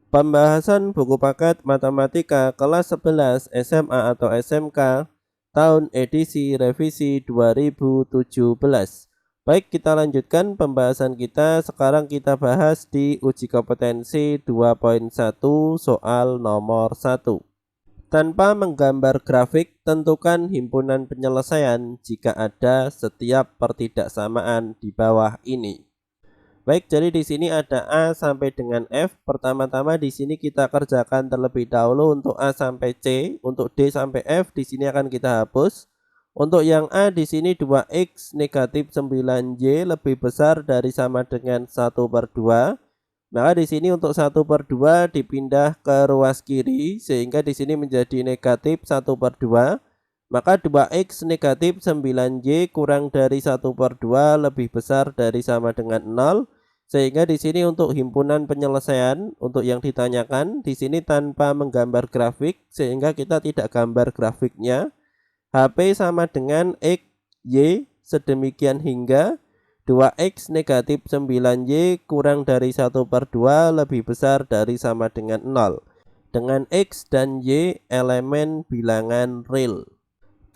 Pembahasan buku paket matematika kelas 11 SMA atau SMK tahun edisi revisi 2017. Baik, kita lanjutkan pembahasan kita. Sekarang kita bahas di uji kompetensi 2.1 soal nomor 1. Tanpa menggambar grafik, tentukan himpunan penyelesaian jika ada setiap pertidaksamaan di bawah ini. Baik, jadi di sini ada A sampai dengan F. Pertama-tama di sini kita kerjakan terlebih dahulu untuk A sampai C. Untuk D sampai F di sini akan kita hapus. Untuk yang A di sini 2x negatif 9y lebih besar dari sama dengan 1/2. Maka di sini untuk 1/2 dipindah ke ruas kiri sehingga di sini menjadi negatif 1/2. Maka 2x negatif 9y kurang dari 1/2 lebih besar dari sama dengan 0. Sehingga di sini untuk himpunan penyelesaian untuk yang ditanyakan di sini tanpa menggambar grafik sehingga kita tidak gambar grafiknya. HP sama dengan X, Y sedemikian hingga 2x negatif 9y kurang dari 1/2 lebih besar dari sama dengan 0. Dengan X dan Y elemen bilangan real.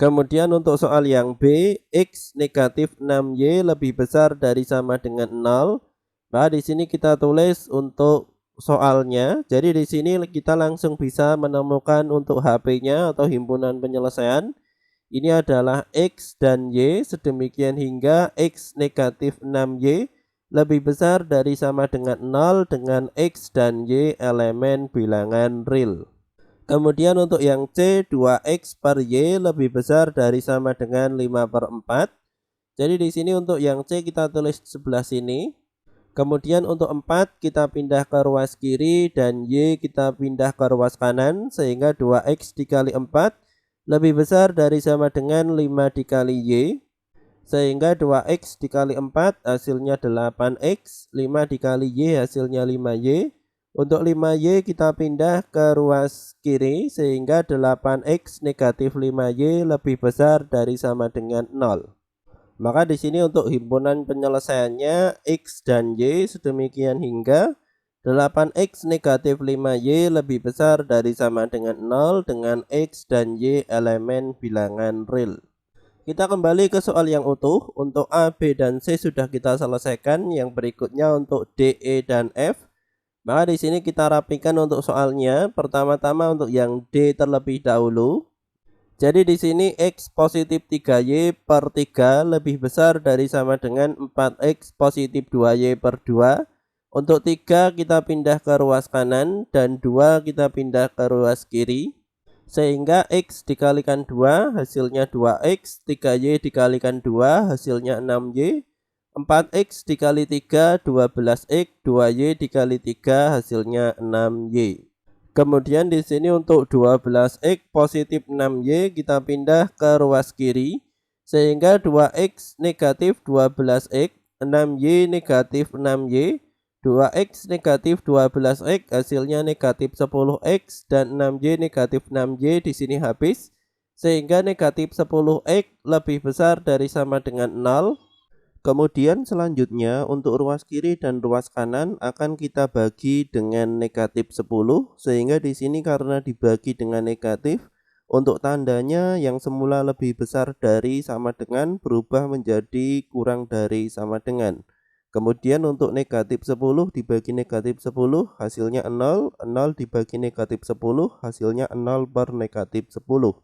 Kemudian untuk soal yang B, X negatif 6y lebih besar dari sama dengan 0. Nah, di sini kita tulis untuk soalnya. Jadi di sini kita langsung bisa menemukan untuk HP-nya atau himpunan penyelesaian. Ini adalah X dan Y sedemikian hingga X negatif 6Y lebih besar dari sama dengan 0 dengan X dan Y elemen bilangan real. Kemudian untuk yang C, 2x per Y lebih besar dari sama dengan 5/4. Jadi di sini untuk yang C kita tulis sebelah sini. Kemudian untuk 4 kita pindah ke ruas kiri dan Y kita pindah ke ruas kanan sehingga 2x dikali 4 lebih besar dari sama dengan 5 dikali Y. Sehingga 2x dikali 4 hasilnya 8x, 5 dikali Y hasilnya 5Y. Untuk 5Y kita pindah ke ruas kiri sehingga 8x negatif 5Y lebih besar dari sama dengan 0. Maka di sini untuk himpunan penyelesaiannya X dan Y sedemikian hingga 8x negatif 5Y lebih besar dari sama dengan 0 dengan X dan Y elemen bilangan real. Kita kembali ke soal yang utuh. Untuk A, B, dan C sudah kita selesaikan. Yang berikutnya untuk D, E, dan F. Maka di sini kita rapikan untuk soalnya. Pertama-tama untuk yang D terlebih dahulu. Jadi di sini X positif 3Y per 3 lebih besar dari sama dengan 4X positif 2Y per 2. Untuk 3 kita pindah ke ruas kanan dan 2 kita pindah ke ruas kiri. Sehingga X dikalikan 2 hasilnya 2X, 3Y dikalikan 2 hasilnya 6Y. 4X dikali 3 12X, 2Y dikali 3 hasilnya 6Y. Kemudian di sini untuk 12x positif 6y kita pindah ke ruas kiri sehingga 2x negatif 12x, 6y negatif 6y, 2x negatif 12x hasilnya negatif 10x dan 6y negatif 6y di sini habis sehingga negatif 10x lebih besar dari sama dengan 0. Kemudian selanjutnya untuk ruas kiri dan ruas kanan akan kita bagi dengan negatif 10 sehingga di sini karena dibagi dengan negatif untuk tandanya yang semula lebih besar dari sama dengan berubah menjadi kurang dari sama dengan. Kemudian untuk negatif 10 dibagi negatif 10 hasilnya 0, 0 dibagi negatif 10 hasilnya 0 per negatif 10.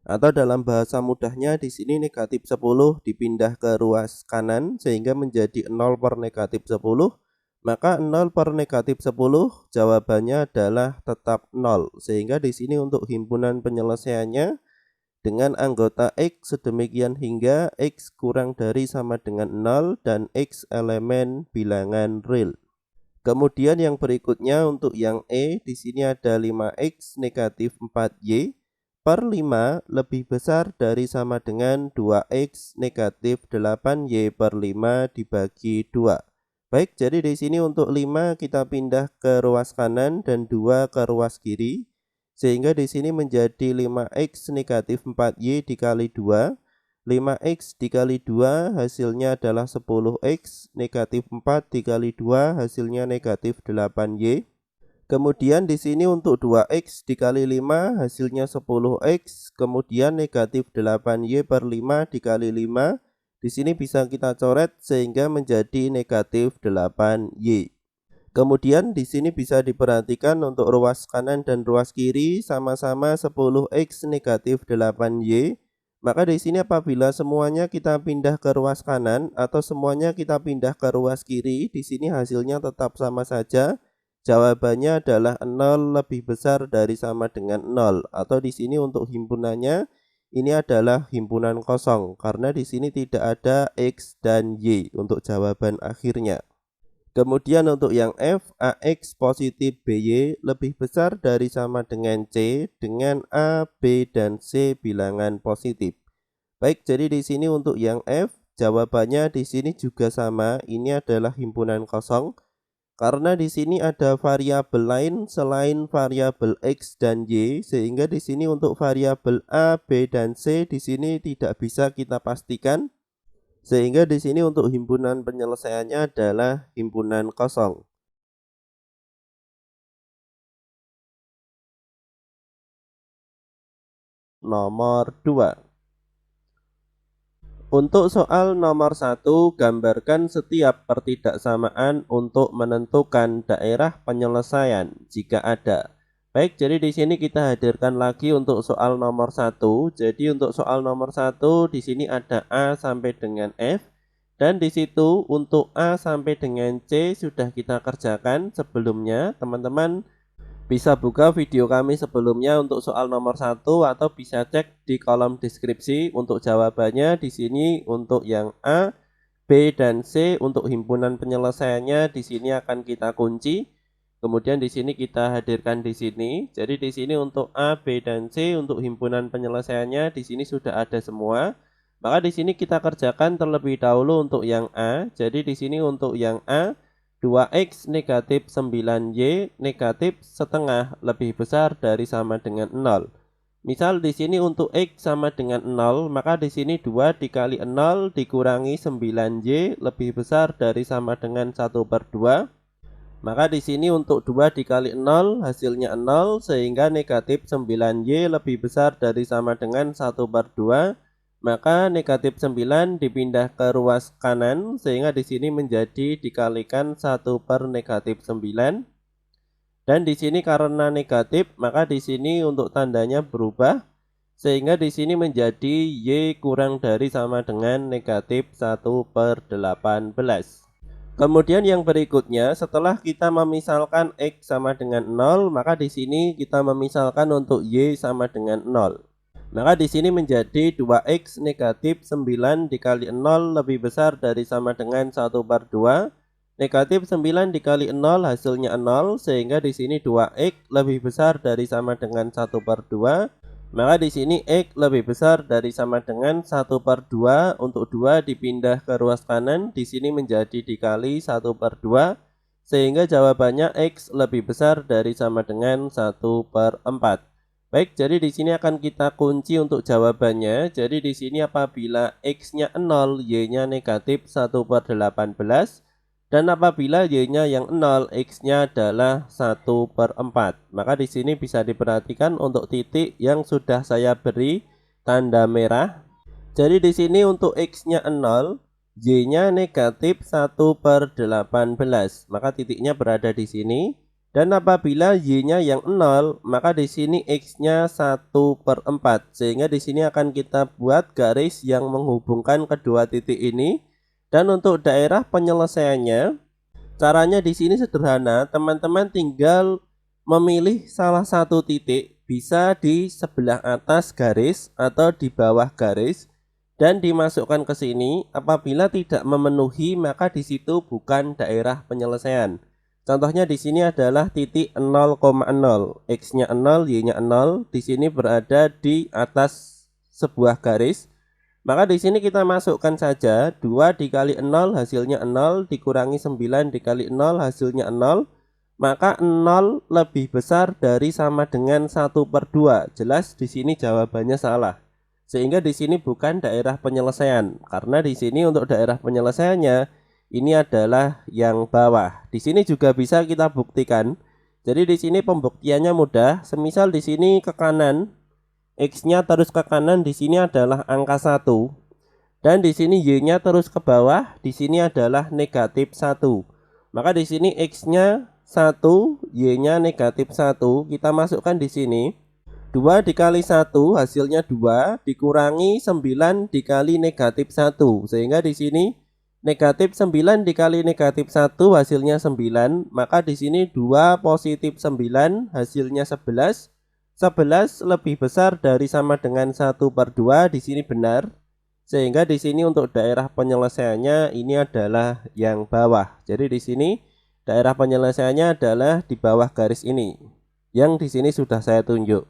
Atau dalam bahasa mudahnya di sini negatif 10 dipindah ke ruas kanan sehingga menjadi 0 per negatif 10. Maka 0 per negatif 10 jawabannya adalah tetap 0. Sehingga di sini untuk himpunan penyelesaiannya dengan anggota X sedemikian hingga X kurang dari sama dengan 0 dan X elemen bilangan real. Kemudian yang berikutnya untuk yang E di sini ada 5X negatif 4Y per 5 lebih besar dari sama dengan 2x negatif 8y per 5 dibagi 2. Baik, jadi di sini untuk 5 kita pindah ke ruas kanan dan 2 ke ruas kiri. Sehingga di sini menjadi 5x negatif 4y dikali 2. 5x dikali 2 hasilnya adalah 10x, negatif 4 dikali 2 hasilnya negatif 8y. Kemudian di sini untuk 2x dikali 5 hasilnya 10x, kemudian negatif 8y per 5 dikali 5. Di sini bisa kita coret sehingga menjadi negatif 8y. Kemudian di sini bisa diperhatikan untuk ruas kanan dan ruas kiri sama-sama 10x negatif 8y. Maka di sini apabila semuanya kita pindah ke ruas kanan atau semuanya kita pindah ke ruas kiri, di sini hasilnya tetap sama saja. Jawabannya adalah 0 lebih besar dari sama dengan 0, atau di sini untuk himpunannya ini adalah himpunan kosong karena di sini tidak ada x dan y untuk jawaban akhirnya. Kemudian untuk yang F, AX positif BY lebih besar dari sama dengan C dengan A, B, dan C bilangan positif. Baik, jadi di sini untuk yang F, jawabannya di sini juga sama, ini adalah himpunan kosong. Karena di sini ada variabel lain selain variabel X dan Y, sehingga di sini untuk variabel A, B, dan C di sini tidak bisa kita pastikan. Sehingga di sini untuk himpunan penyelesaiannya adalah himpunan kosong. Nomor 2. Untuk soal nomor 1, gambarkan setiap pertidaksamaan untuk menentukan daerah penyelesaian jika ada. Baik, jadi di sini kita hadirkan lagi untuk soal nomor 1. Jadi untuk soal nomor 1 di sini ada A sampai dengan F, dan di situ untuk A sampai dengan C sudah kita kerjakan sebelumnya. Teman-teman bisa buka video kami sebelumnya untuk soal nomor 1 atau bisa cek di kolom deskripsi untuk jawabannya. Di sini untuk yang A, B, dan C untuk himpunan penyelesaiannya di sini akan kita kunci. Kemudian di sini kita hadirkan di sini. Jadi di sini untuk A, B, dan C untuk himpunan penyelesaiannya di sini sudah ada semua. Maka di sini kita kerjakan terlebih dahulu untuk yang A. Jadi di sini untuk yang A 2x negatif 9y negatif setengah lebih besar dari sama dengan 0. Misal di sini untuk x sama dengan 0, maka di sini 2 dikali 0 dikurangi 9y lebih besar dari sama dengan 1/2. Maka di sini untuk 2 dikali 0 hasilnya 0, sehingga negatif 9y lebih besar dari sama dengan 1/2. Maka negatif 9 dipindah ke ruas kanan sehingga di sini menjadi dikalikan 1 per negatif 9. Dan di sini karena negatif maka di sini untuk tandanya berubah sehingga di sini menjadi y kurang dari sama dengan negatif 1/18. Kemudian yang berikutnya setelah kita memisalkan x sama dengan 0 maka di sini kita memisalkan untuk y sama dengan 0. Maka di sini menjadi 2x negatif 9 dikali 0 lebih besar dari sama dengan 1/2. Negatif 9 dikali 0 hasilnya 0, sehingga di sini 2x lebih besar dari sama dengan 1/2. Maka di sini x lebih besar dari sama dengan 1/2. Untuk 2 dipindah ke ruas kanan, di sini menjadi dikali 1/2. Sehingga jawabannya x lebih besar dari sama dengan 1/4. Baik, jadi di sini akan kita kunci untuk jawabannya. Jadi di sini apabila x-nya 0, y-nya negatif 1/18. Dan apabila y-nya yang 0, x-nya adalah 1/4. Maka di sini bisa diperhatikan untuk titik yang sudah saya beri tanda merah. Jadi di sini untuk x-nya 0, y-nya negatif 1/18. Maka titiknya berada di sini. Dan apabila y-nya yang 0, maka di sini x-nya 1/4. Sehingga di sini akan kita buat garis yang menghubungkan kedua titik ini. Dan untuk daerah penyelesaiannya, caranya di sini sederhana. Teman-teman tinggal memilih salah satu titik, bisa di sebelah atas garis atau di bawah garis, dan dimasukkan ke sini. Apabila tidak memenuhi, maka di situ bukan daerah penyelesaian. Contohnya di sini adalah titik 0,0, x-nya 0, y-nya 0. Di sini berada di atas sebuah garis. Maka di sini kita masukkan saja 2 dikali 0 hasilnya 0 dikurangi 9 dikali 0 hasilnya 0. Maka 0 lebih besar dari sama dengan 1/2. Jelas di sini jawabannya salah. Sehingga di sini bukan daerah penyelesaian. Karena di sini untuk daerah penyelesaiannya ini adalah yang bawah. Di sini juga bisa kita buktikan. Jadi di sini pembuktiannya mudah. Semisal di sini ke kanan, X-nya terus ke kanan, di sini adalah angka 1. Dan di sini Y-nya terus ke bawah, di sini adalah negatif 1. Maka di sini X-nya 1, Y-nya negatif 1. Kita masukkan di sini. 2 dikali 1 hasilnya 2, dikurangi 9 dikali negatif 1. Sehingga di sini negatif 9 dikali negatif 1 hasilnya 9. Maka di sini 2 positif 9 hasilnya 11. 11 lebih besar dari sama dengan 1/2. Di sini benar. Sehingga di sini untuk daerah penyelesaiannya ini adalah yang bawah. Jadi di sini daerah penyelesaiannya adalah di bawah garis ini. Yang di sini sudah saya tunjuk.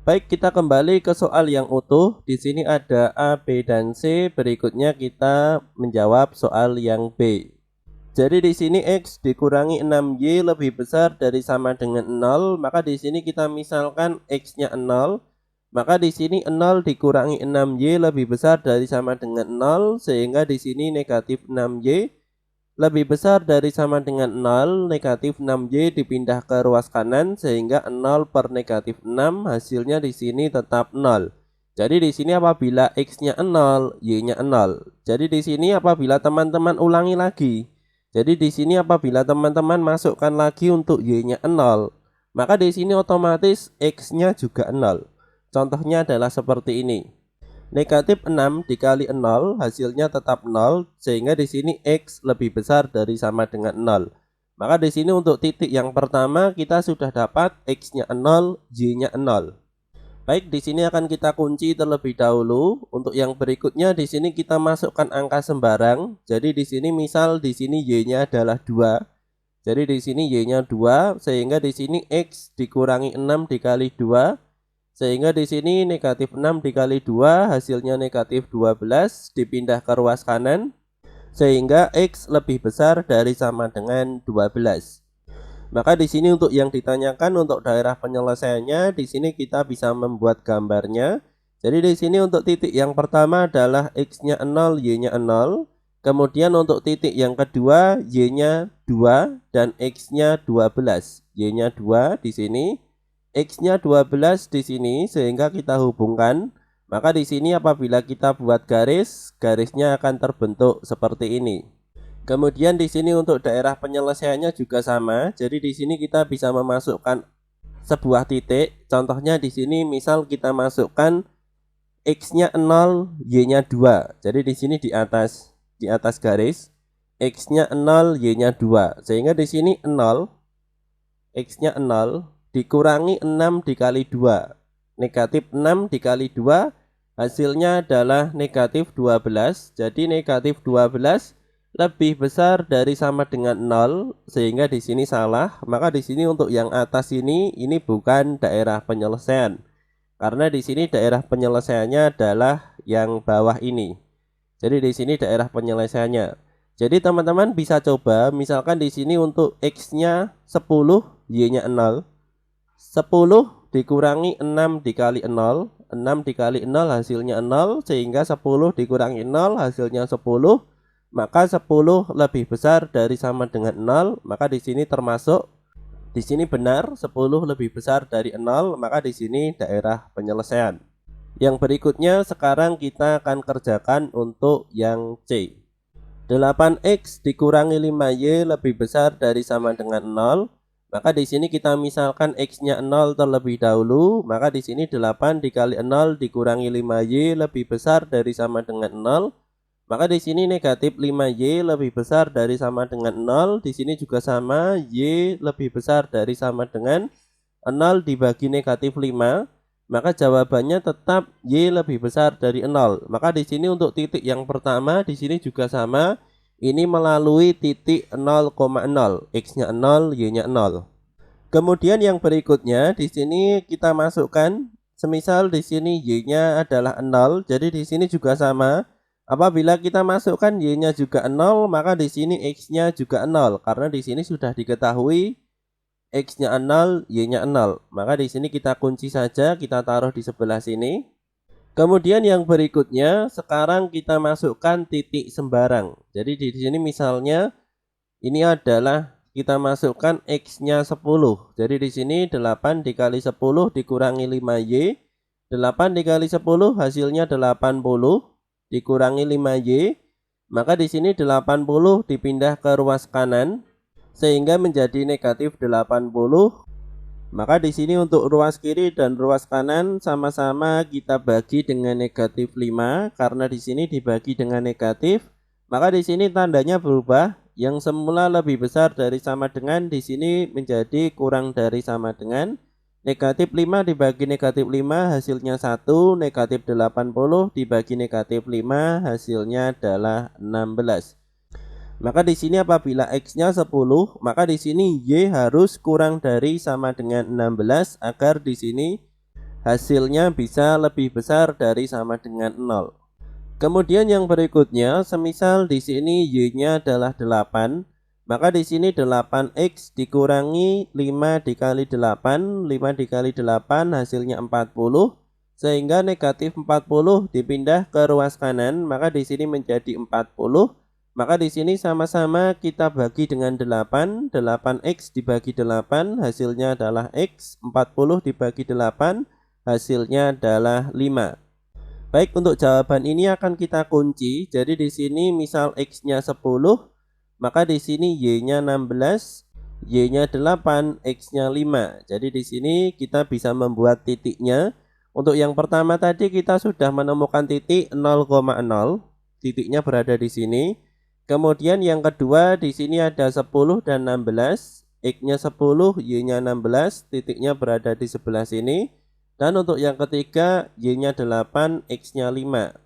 Baik, kita kembali ke soal yang utuh. Di sini ada A, B, dan C. Berikutnya kita menjawab soal yang B. Jadi di sini X dikurangi 6Y lebih besar dari sama dengan 0. Maka di sini kita misalkan X-nya 0. Maka di sini 0 dikurangi 6Y lebih besar dari sama dengan 0. Sehingga di sini negatif 6Y lebih besar dari sama dengan 0, negatif 6Y dipindah ke ruas kanan sehingga 0 per negatif 6 hasilnya di sini tetap 0. Jadi di sini apabila X-nya 0, Y-nya 0. Jadi di sini apabila teman-teman ulangi lagi. Jadi di sini apabila teman-teman masukkan lagi untuk Y-nya 0, maka di sini otomatis X-nya juga 0. Contohnya adalah seperti ini. Negatif 6 dikali 0 hasilnya tetap 0, sehingga di sini X lebih besar dari sama dengan 0. Maka di sini untuk titik yang pertama kita sudah dapat X-nya 0, Y-nya 0. Baik, di sini akan kita kunci terlebih dahulu. Untuk yang berikutnya di sini kita masukkan angka sembarang. Jadi di sini misal di sini Y-nya adalah 2. Jadi di sini Y-nya 2, sehingga di sini X dikurangi 6 dikali 2. Sehingga di sini negatif 6 dikali 2 hasilnya negatif 12 dipindah ke ruas kanan. Sehingga X lebih besar dari sama dengan 12. Maka di sini untuk yang ditanyakan untuk daerah penyelesaiannya, di sini kita bisa membuat gambarnya. Jadi di sini untuk titik yang pertama adalah X-nya 0, Y-nya 0. Kemudian untuk titik yang kedua Y-nya 2 dan X-nya 12. Y-nya 2 di sini. X-nya 12 di sini sehingga kita hubungkan. Maka di sini apabila kita buat garis, garisnya akan terbentuk seperti ini. Kemudian di sini untuk daerah penyelesaiannya juga sama. Jadi di sini kita bisa memasukkan sebuah titik. Contohnya di sini misal kita masukkan X-nya 0, Y-nya 2. Jadi di sini di atas garis X-nya 0, Y-nya 2. Sehingga di sini 0, X-nya 0 dikurangi 6 dikali 2. Negatif 6 dikali 2 hasilnya adalah negatif 12. Jadi negatif 12 lebih besar dari sama dengan 0, sehingga di sini salah. Maka di sini untuk yang atas ini bukan daerah penyelesaian. Karena di sini daerah penyelesaiannya adalah yang bawah ini. Jadi di sini daerah penyelesaiannya. Jadi teman-teman bisa coba misalkan di sini untuk X-nya 10, Y-nya 0. 10 dikurangi 6 dikali 0. 6 dikali 0 hasilnya 0. Sehingga 10 dikurangi 0 hasilnya 10. Maka 10 lebih besar dari sama dengan 0. Maka di sini termasuk, di sini benar 10 lebih besar dari 0. Maka di sini daerah penyelesaian. Yang berikutnya sekarang kita akan kerjakan untuk yang C. 8X dikurangi 5Y lebih besar dari sama dengan 0. Maka di sini kita misalkan X-nya 0 terlebih dahulu. Maka di sini 8 dikali 0 dikurangi 5Y lebih besar dari sama dengan 0. Maka di sini negatif 5Y lebih besar dari sama dengan 0. Di sini juga sama, Y lebih besar dari sama dengan 0 dibagi negatif 5. Maka jawabannya tetap Y lebih besar dari 0. Maka di sini untuk titik yang pertama di sini juga sama. Ini melalui titik 0,0, X-nya 0, Y-nya 0. Kemudian yang berikutnya di sini kita masukkan, semisal di sini Y-nya adalah 0, jadi di sini juga sama. Apabila kita masukkan Y-nya juga 0, maka di sini X-nya juga 0 karena di sini sudah diketahui X-nya 0, Y-nya 0. Maka di sini kita kunci saja, kita taruh di sebelah sini. Kemudian yang berikutnya sekarang kita masukkan titik sembarang. Jadi di sini misalnya ini adalah kita masukkan X-nya 10. Jadi di sini 8 dikali 10 dikurangi 5Y. 8 dikali 10 hasilnya 80 dikurangi 5Y. Maka di sini 80 dipindah ke ruas kanan sehingga menjadi negatif 80. Maka di sini untuk ruas kiri dan ruas kanan sama-sama kita bagi dengan negatif 5 karena di sini dibagi dengan negatif. Maka di sini tandanya berubah. Yang semula lebih besar dari sama dengan di sini menjadi kurang dari sama dengan. Negatif 5 dibagi negatif 5 hasilnya 1, negatif 80 dibagi negatif 5 hasilnya adalah 16. Maka di sini apabila X-nya 10, maka di sini Y harus kurang dari sama dengan 16 agar di sini hasilnya bisa lebih besar dari sama dengan 0. Kemudian yang berikutnya, semisal di sini Y-nya adalah 8, maka di sini 8X dikurangi 5 dikali 8, 5 dikali 8 hasilnya 40, sehingga negatif 40 dipindah ke ruas kanan, maka di sini menjadi 40. Maka di sini sama-sama kita bagi dengan 8, 8X dibagi 8 hasilnya adalah X, 40 dibagi 8 hasilnya adalah 5. Baik, untuk jawaban ini akan kita kunci. Jadi di sini misal X-nya 10, maka di sini Y-nya 16, Y-nya 8, X-nya 5. Jadi di sini kita bisa membuat titiknya. Untuk yang pertama tadi kita sudah menemukan titik 0,0. Titiknya berada di sini. Kemudian yang kedua di sini ada 10 dan 16, X-nya 10, Y-nya 16, titiknya berada di sebelah sini. Dan untuk yang ketiga Y-nya 8, X-nya 5.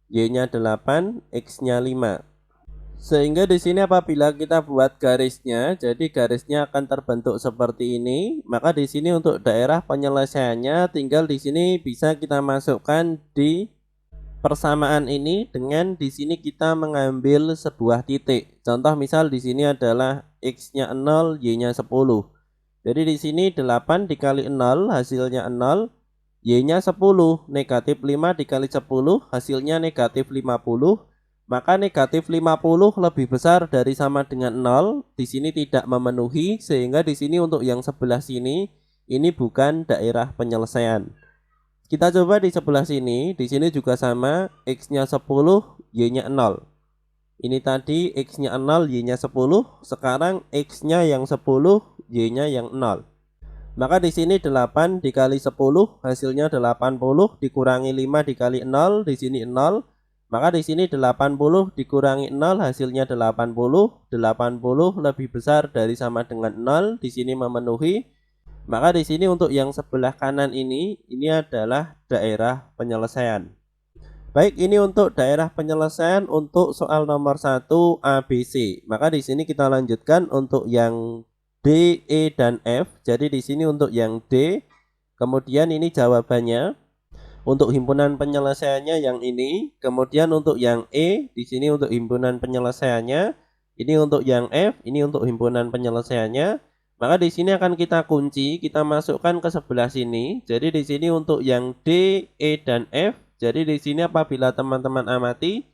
Y-nya 8, X-nya 5. Sehingga di sini apabila kita buat garisnya, jadi garisnya akan terbentuk seperti ini. Maka di sini untuk daerah penyelesaiannya tinggal di sini bisa kita masukkan di persamaan ini dengan di sini kita mengambil sebuah titik. Contoh misal di sini adalah X-nya 0, Y-nya 10. Jadi di sini 8 dikali 0 hasilnya 0, Y-nya 10, negatif 5 dikali 10 hasilnya negatif 50. Maka negatif 50 lebih besar dari sama dengan 0. Di sini tidak memenuhi, sehingga di sini untuk yang sebelah sini ini bukan daerah penyelesaian. Kita coba di sebelah sini, di sini juga sama, X-nya 10, Y-nya 0. Ini tadi X-nya 0, Y-nya 10, sekarang X-nya yang 10, Y-nya yang 0. Maka di sini 8 dikali 10 hasilnya 80 dikurangi 5 dikali 0, di sini 0. Maka di sini 80 dikurangi 0 hasilnya 80. 80 lebih besar dari sama dengan 0, di sini memenuhi. Maka di sini untuk yang sebelah kanan ini adalah daerah penyelesaian. Baik, ini untuk daerah penyelesaian untuk soal nomor 1 ABC. Maka di sini kita lanjutkan untuk yang D, E, dan F. Jadi di sini untuk yang D, kemudian ini jawabannya. Untuk himpunan penyelesaiannya yang ini. Kemudian untuk yang E, di sini untuk himpunan penyelesaiannya. Ini untuk yang F, ini untuk himpunan penyelesaiannya. Maka di sini akan kita kunci, kita masukkan ke sebelah sini. Jadi di sini untuk yang D, E, dan F. Jadi di sini apabila teman-teman amati,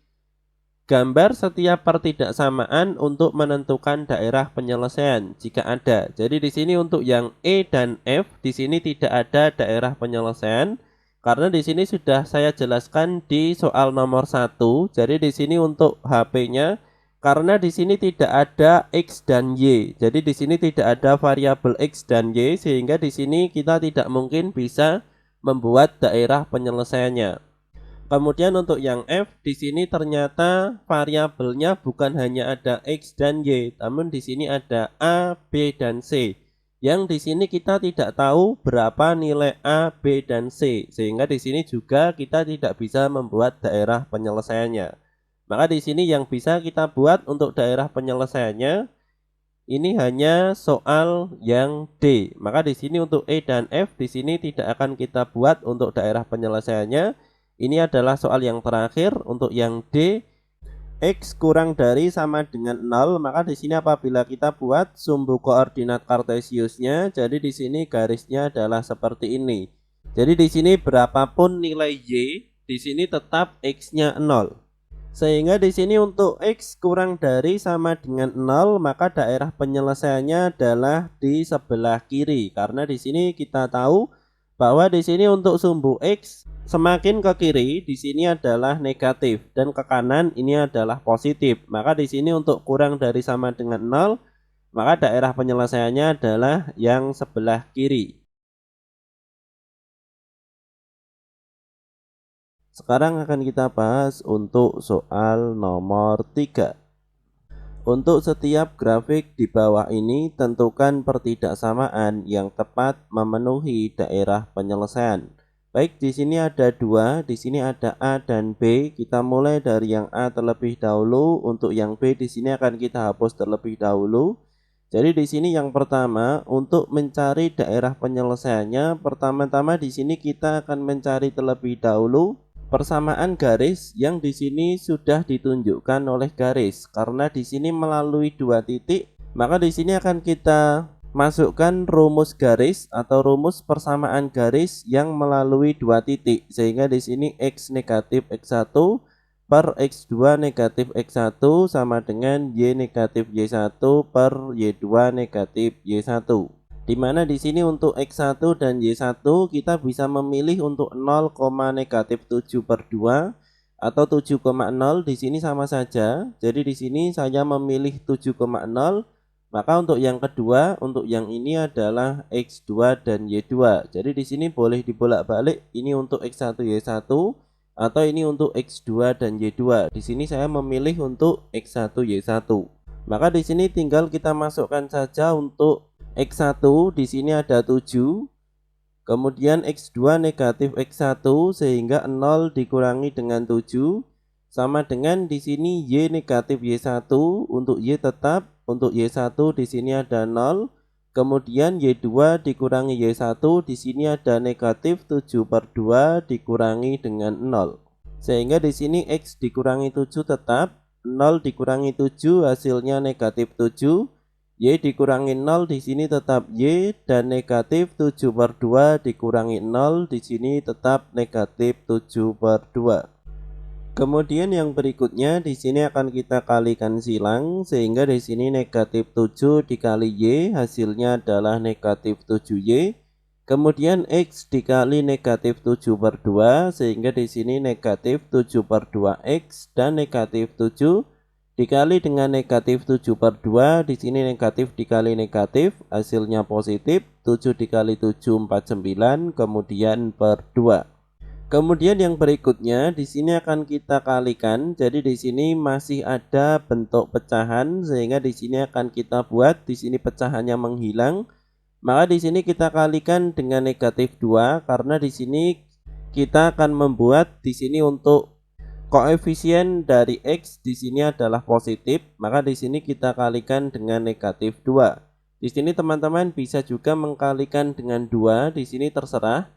gambar setiap pertidaksamaan untuk menentukan daerah penyelesaian jika ada. Jadi di sini untuk yang E dan F, di sini tidak ada daerah penyelesaian karena di sini sudah saya jelaskan di soal nomor 1. Jadi di sini untuk HP-nya, karena di sini tidak ada X dan Y. Jadi di sini tidak ada variabel X dan Y, sehingga di sini kita tidak mungkin bisa membuat daerah penyelesaiannya. Kemudian untuk yang F, di sini ternyata variabelnya bukan hanya ada X dan Y, namun di sini ada A, B, dan C. Yang di sini kita tidak tahu berapa nilai A, B, dan C, sehingga di sini juga kita tidak bisa membuat daerah penyelesaiannya. Maka di sini yang bisa kita buat untuk daerah penyelesaiannya ini hanya soal yang D. Maka di sini untuk E dan F di sini tidak akan kita buat untuk daerah penyelesaiannya. Ini adalah soal yang terakhir untuk yang D. X kurang dari sama dengan 0, maka di sini apabila kita buat sumbu koordinat kartesiusnya, jadi di sini garisnya adalah seperti ini. Jadi di sini berapapun nilai Y, di sini tetap X-nya 0. Sehingga di sini untuk X kurang dari sama dengan 0, maka daerah penyelesaiannya adalah di sebelah kiri. Karena di sini kita tahu bahwa di sini untuk sumbu X semakin ke kiri di sini adalah negatif dan ke kanan ini adalah positif. Maka di sini untuk kurang dari sama dengan 0, maka daerah penyelesaiannya adalah yang sebelah kiri. Sekarang akan kita bahas untuk soal nomor 3. Untuk setiap grafik di bawah ini tentukan pertidaksamaan yang tepat memenuhi daerah penyelesaian. Baik, di sini ada dua, di sini ada A dan B. Kita mulai dari yang A terlebih dahulu. Untuk yang B di sini akan kita hapus terlebih dahulu. Jadi di sini yang pertama untuk mencari daerah penyelesaiannya, pertama-tama di sini kita akan mencari terlebih dahulu persamaan garis yang di sini sudah ditunjukkan oleh garis. Karena di sini melalui dua titik, maka di sini akan kita masukkan rumus garis atau rumus persamaan garis yang melalui dua titik. Sehingga di sini X negatif X1 per X2 negatif X1 sama dengan Y negatif Y1 per Y2 negatif Y1. Dimana di sini untuk X1 dan Y1 kita bisa memilih untuk 0, negatif 7 per 2 atau 7,0. Di sini sama saja. Jadi di sini saya memilih 7,0. Maka untuk yang kedua, untuk yang ini adalah X2 dan Y2. Jadi di sini boleh dibolak-balik, ini untuk X1 Y1 atau ini untuk X2 dan Y2. Di sini saya memilih untuk X1 Y1. Maka di sini tinggal kita masukkan saja untuk X1 di sini ada 7, kemudian X2 negatif X1 sehingga 0 dikurangi dengan 7 sama dengan di sini Y negatif Y1, untuk Y tetap, untuk Y1 di sini ada 0, kemudian Y2 dikurangi Y1 di sini ada negatif 7 per 2 dikurangi dengan 0. Sehingga di sini X dikurangi 7 tetap, 0 dikurangi 7 hasilnya negatif 7. Y dikurangi 0 di sini tetap Y dan negatif 7 per 2 dikurangi 0 di sini tetap negatif 7 per 2. Kemudian yang berikutnya di sini akan kita kalikan silang sehingga di sini negatif 7 dikali Y hasilnya adalah negatif 7Y. Kemudian X dikali negatif 7 per 2 sehingga di sini negatif 7 per 2X dan negatif 7 dikali dengan negatif 7 per 2, di sini negatif dikali negatif, hasilnya positif, 7 dikali 7, 49, kemudian per 2. Kemudian yang berikutnya, di sini akan kita kalikan, jadi di sini masih ada bentuk pecahan, sehingga di sini akan kita buat, di sini pecahannya menghilang, maka di sini kita kalikan dengan negatif 2, karena di sini kita akan membuat, di sini untuk koefisien dari X di sini adalah positif, maka di sini kita kalikan dengan negatif 2. Di sini teman-teman bisa juga mengkalikan dengan 2, di sini terserah.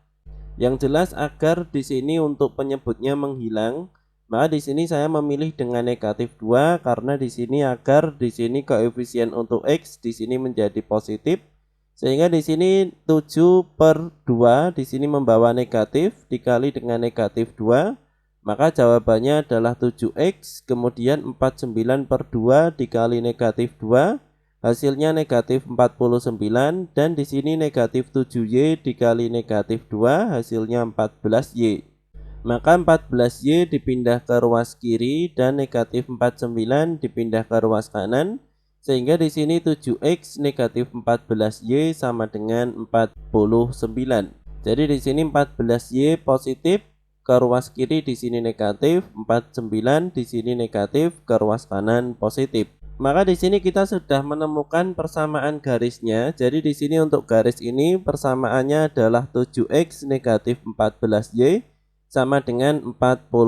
Yang jelas agar di sini untuk penyebutnya menghilang, maka di sini saya memilih dengan negatif 2 karena di sini agar di sini koefisien untuk X di sini menjadi positif. Sehingga di sini 7 per 2 di sini membawa negatif dikali dengan negatif 2. Maka jawabannya adalah 7X, kemudian 49 per 2 dikali negatif 2, hasilnya negatif 49, dan di sini negatif 7Y dikali negatif 2, hasilnya 14Y. Maka 14Y dipindah ke ruas kiri dan negatif 49 dipindah ke ruas kanan, sehingga di sini 7X negatif 14Y sama dengan 49. Jadi di sini 14Y positif, ke ruas kiri di sini negatif, 49 di sini negatif, ke ruas kanan positif. Maka di sini kita sudah menemukan persamaan garisnya. Jadi di sini untuk garis ini persamaannya adalah 7X negatif 14Y sama dengan 49.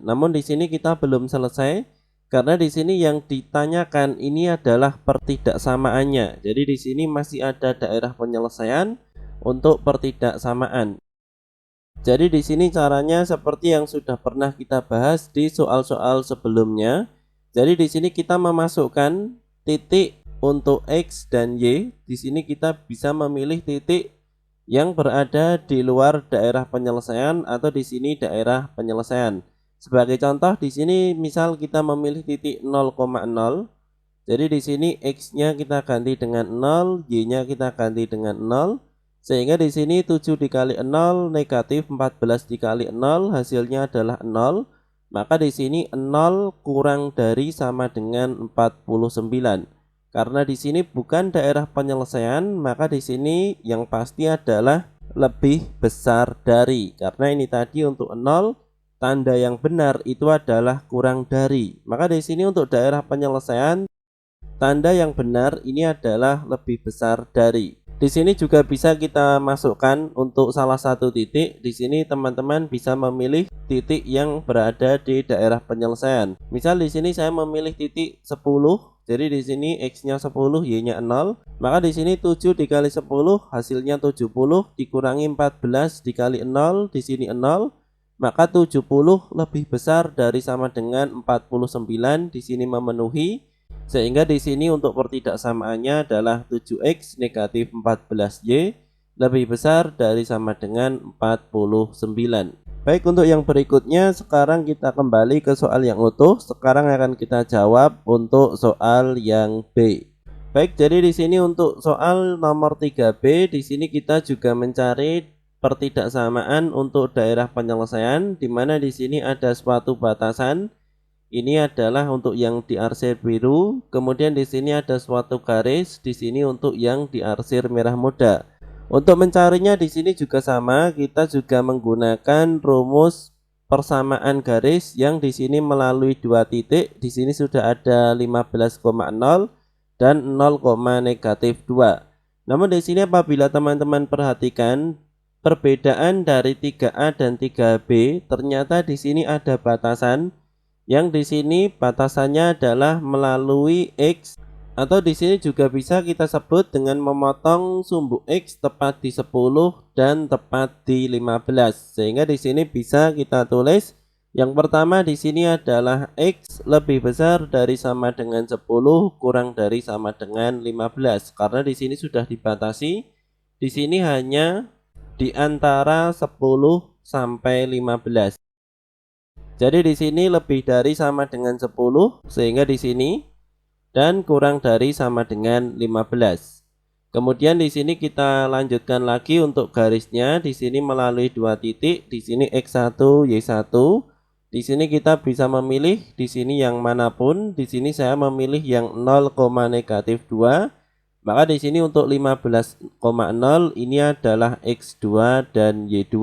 Namun di sini kita belum selesai karena di sini yang ditanyakan ini adalah pertidaksamaannya. Jadi di sini masih ada daerah penyelesaian untuk pertidaksamaan. Jadi di sini caranya seperti yang sudah pernah kita bahas di soal-soal sebelumnya. Jadi di sini kita memasukkan titik untuk X dan Y. Di sini kita bisa memilih titik yang berada di luar daerah penyelesaian atau di sini daerah penyelesaian. Sebagai contoh di sini misal kita memilih titik 0,0. Jadi di sini X-nya kita ganti dengan 0, Y-nya kita ganti dengan 0. Sehingga di sini 7 dikali 0 negatif 14 dikali 0 hasilnya adalah 0. Maka di sini 0 kurang dari sama dengan 49. Karena di sini bukan daerah penyelesaian, maka di sini yang pasti adalah lebih besar dari. Karena ini tadi untuk 0, tanda yang benar itu adalah kurang dari. Maka di sini untuk daerah penyelesaian tanda yang benar ini adalah lebih besar dari. Di sini juga bisa kita masukkan untuk salah satu titik. Di sini teman-teman bisa memilih titik yang berada di daerah penyelesaian. Misal di sini saya memilih titik 10. Jadi di sini X-nya 10, Y-nya 0. Maka di sini 7 dikali 10 hasilnya 70 dikurangi 14 dikali 0, di sini 0. Maka 70 lebih besar dari sama dengan 49, di sini memenuhi. Sehingga di sini untuk pertidaksamaannya adalah 7X negatif 14Y lebih besar dari sama dengan 49. Baik, untuk yang berikutnya sekarang kita kembali ke soal yang utuh. Sekarang akan kita jawab untuk soal yang B. Baik, jadi di sini untuk soal nomor 3B di sini kita juga mencari pertidaksamaan untuk daerah penyelesaian, di mana di sini ada suatu batasan. Ini adalah untuk yang diarsir biru, kemudian di sini ada suatu garis, di sini untuk yang diarsir merah muda. Untuk mencarinya di sini juga sama, kita juga menggunakan rumus persamaan garis yang di sini melalui dua titik. Di sini sudah ada 15,0 dan 0,-2. Namun di sini apabila teman-teman perhatikan perbedaan dari 3A dan 3B, ternyata di sini ada batasan. Yang di sini batasannya adalah melalui X, atau di sini juga bisa kita sebut dengan memotong sumbu X tepat di 10 dan tepat di 15. Sehingga di sini bisa kita tulis yang pertama di sini adalah X lebih besar dari sama dengan 10 kurang dari sama dengan 15. Karena di sini sudah dibatasi. Di sini hanya di antara 10 sampai 15. Jadi di sini lebih dari sama dengan 10 sehingga di sini dan kurang dari sama dengan 15. Kemudian di sini kita lanjutkan lagi untuk garisnya. Di sini melalui dua titik, di sini X1, Y1. Di sini kita bisa memilih di sini yang manapun. Di sini saya memilih yang 0,-2. Maka di sini untuk 15,0 ini adalah X2 dan Y2.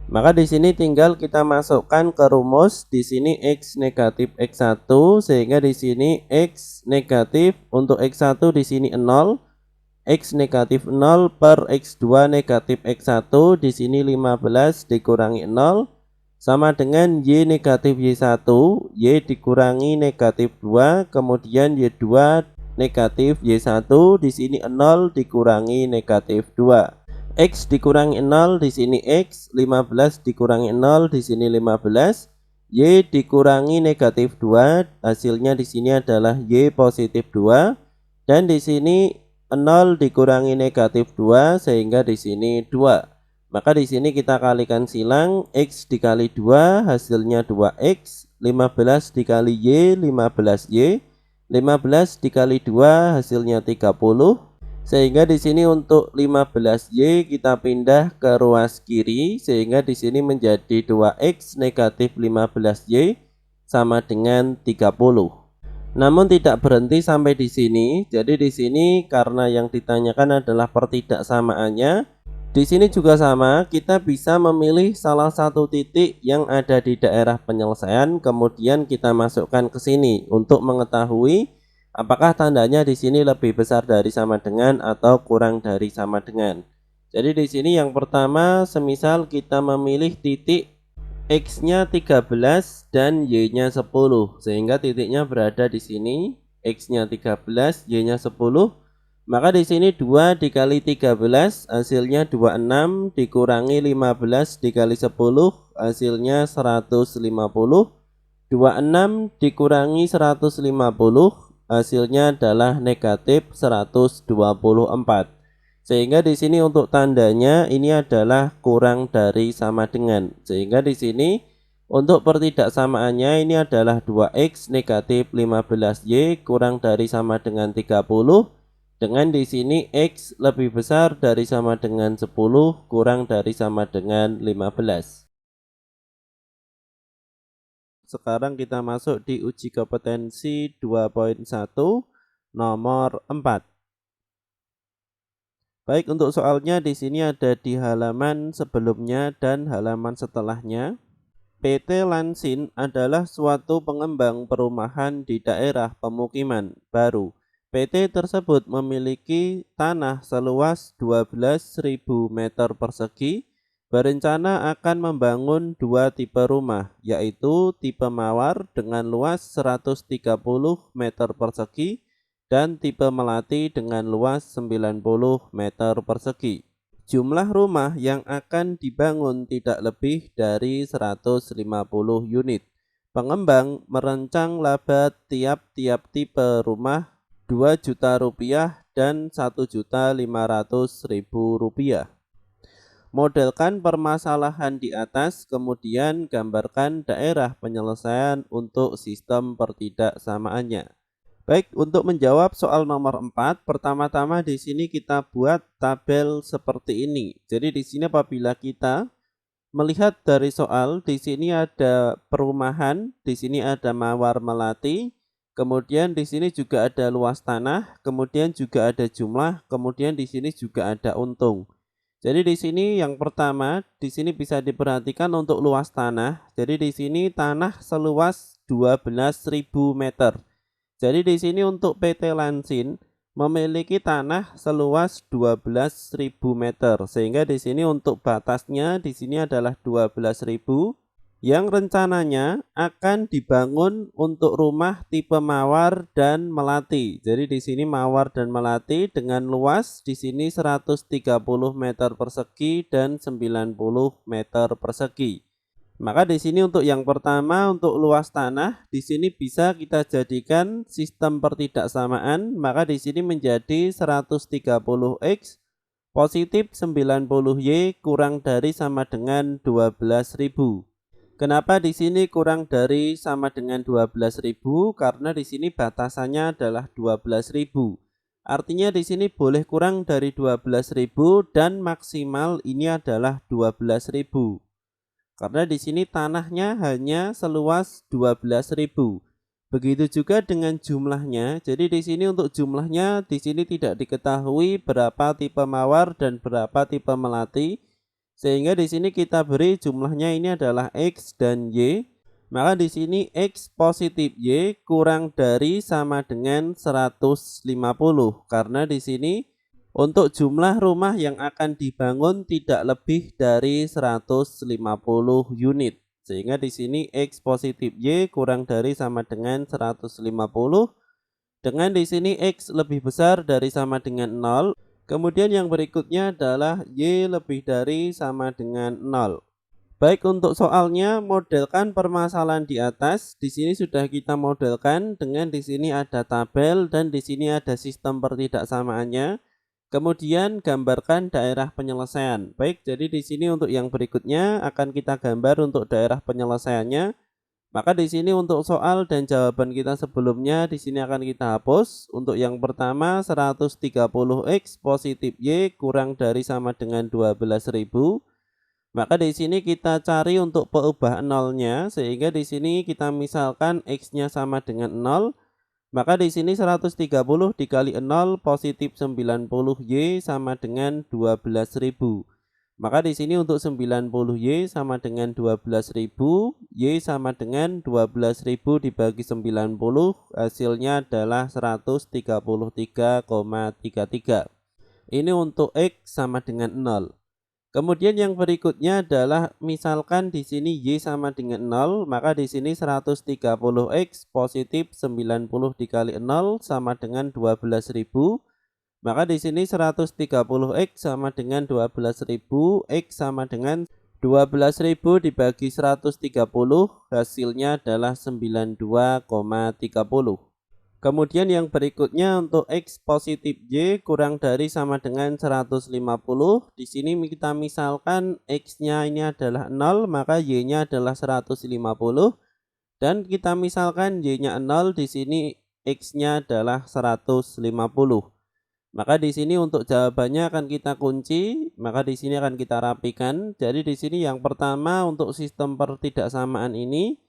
Maka di sini tinggal kita masukkan ke rumus. Di sini X negatif X1 sehingga di sini X negatif untuk X1 di sini 0. X negatif 0 per X2 negatif X1 di sini 15 dikurangi 0 sama dengan Y negatif Y1, Y dikurangi negatif 2, kemudian Y2 negatif Y1 di sini 0 dikurangi negatif 2. X dikurangi 0 di sini X, 15 dikurangi 0 di sini 15, Y dikurangi negatif 2, hasilnya di sini adalah Y positif 2, dan di sini 0 dikurangi negatif 2 sehingga di sini 2. Maka di sini kita kalikan silang, X dikali 2 hasilnya 2X, 15 dikali Y 15Y, 15 dikali 2 hasilnya 30. Sehingga di sini untuk 15Y kita pindah ke ruas kiri sehingga di sini menjadi 2X negatif 15Y sama dengan 30. Namun tidak berhenti sampai di sini. Jadi di sini karena yang ditanyakan adalah pertidaksamaannya, di sini juga sama, kita bisa memilih salah satu titik yang ada di daerah penyelesaian kemudian kita masukkan ke sini untuk mengetahui apakah tandanya di sini lebih besar dari sama dengan atau kurang dari sama dengan. Jadi di sini yang pertama semisal kita memilih titik X-nya 13 dan Y-nya 10 sehingga titiknya berada di sini, X-nya 13, Y-nya 10. Maka di sini 2 dikali 13 hasilnya 26 dikurangi 15 dikali 10 hasilnya 150. 26 dikurangi 150 hasilnya adalah negatif 124. Sehingga di sini untuk tandanya ini adalah kurang dari sama dengan. Sehingga di sini Untuk pertidaksamaannya ini adalah 2x negatif 15y kurang dari sama dengan 30, dengan di sini x lebih besar dari sama dengan 10 kurang dari sama dengan 15. Sekarang kita masuk di uji kompetensi 2.1 nomor 4. Baik, untuk soalnya di sini ada di halaman sebelumnya dan halaman setelahnya. PT Lansin adalah suatu pengembang perumahan di daerah pemukiman baru. PT tersebut memiliki tanah seluas 12.000 meter persegi, berencana akan membangun dua tipe rumah, yaitu tipe mawar dengan luas 130 meter persegi dan tipe melati dengan luas 90 meter persegi. Jumlah rumah yang akan dibangun tidak lebih dari 150 unit. Pengembang merancang laba tiap-tiap tipe rumah Rp2 juta dan Rp1.500.000. Modelkan permasalahan di atas, kemudian gambarkan daerah penyelesaian untuk sistem pertidaksamaannya. Baik, untuk menjawab soal nomor 4, pertama-tama di sini kita buat tabel seperti ini. Jadi di sini apabila kita melihat dari soal, di sini ada perumahan, di sini ada mawar melati, kemudian di sini juga ada luas tanah, kemudian juga ada jumlah, kemudian di sini juga ada untung. Jadi di sini yang pertama, di sini bisa diperhatikan untuk luas tanah. Jadi di sini tanah seluas 12.000 meter. Jadi di sini untuk PT Lansin memiliki tanah seluas 12.000 meter, sehingga di sini untuk batasnya di sini adalah 12.000 yang rencananya akan dibangun untuk rumah tipe mawar dan melati. Jadi di sini mawar dan melati dengan luas di sini 130 meter persegi dan 90 meter persegi. Maka di sini untuk yang pertama, untuk luas tanah di sini bisa kita jadikan sistem pertidaksamaan, maka di sini menjadi 130x positif 90y kurang dari sama dengan 12.000. Kenapa di sini kurang dari sama dengan 12.000? Karena di sini batasannya adalah 12.000. Artinya di sini boleh kurang dari 12.000 dan maksimal ini adalah 12.000. Karena di sini tanahnya hanya seluas 12.000. Begitu juga dengan jumlahnya. Jadi di sini untuk jumlahnya di sini tidak diketahui berapa tipe mawar dan berapa tipe melati. Sehingga di sini kita beri jumlahnya ini adalah X dan Y. Maka di sini X positif Y kurang dari sama dengan 150. Karena di sini untuk jumlah rumah yang akan dibangun tidak lebih dari 150 unit. Sehingga di sini X positif Y kurang dari sama dengan 150. Dengan di sini X lebih besar dari sama dengan 0. Kemudian yang berikutnya adalah Y lebih dari sama dengan 0. Baik, untuk soalnya modelkan permasalahan di atas. Di sini sudah kita modelkan dengan di sini ada tabel dan di sini ada sistem pertidaksamaannya. Kemudian gambarkan daerah penyelesaian. Baik, jadi di sini untuk yang berikutnya akan kita gambar untuk daerah penyelesaiannya. Maka di sini untuk soal dan jawaban kita sebelumnya di sini akan kita hapus. Untuk yang pertama 130x positif Y kurang dari sama dengan 12.000. Maka di sini kita cari untuk peubah nolnya, sehingga di sini kita misalkan x-nya sama dengan 0. Maka di sini 130 dikali 0 positif 90y sama dengan 12.000. Maka di sini untuk 90y sama dengan 12.000, y sama dengan 12.000 dibagi 90, hasilnya adalah 133,33. Ini untuk x sama dengan 0. Kemudian yang berikutnya adalah misalkan di sini Y sama dengan 0, maka di sini 130x positif 90 dikali 0 sama dengan 12.000. Maka di sini 130x sama dengan 12.000, x sama dengan 12.000 dibagi 130, hasilnya adalah 92,30. Kemudian yang berikutnya untuk X positif Y kurang dari sama dengan 150. Di sini kita misalkan X-nya ini adalah 0, maka Y-nya adalah 150. Dan kita misalkan Y-nya 0, di sini X-nya adalah 150. Maka di sini untuk jawabannya akan kita kunci, maka di sini akan kita rapikan. Jadi di sini yang pertama untuk sistem pertidaksamaan ini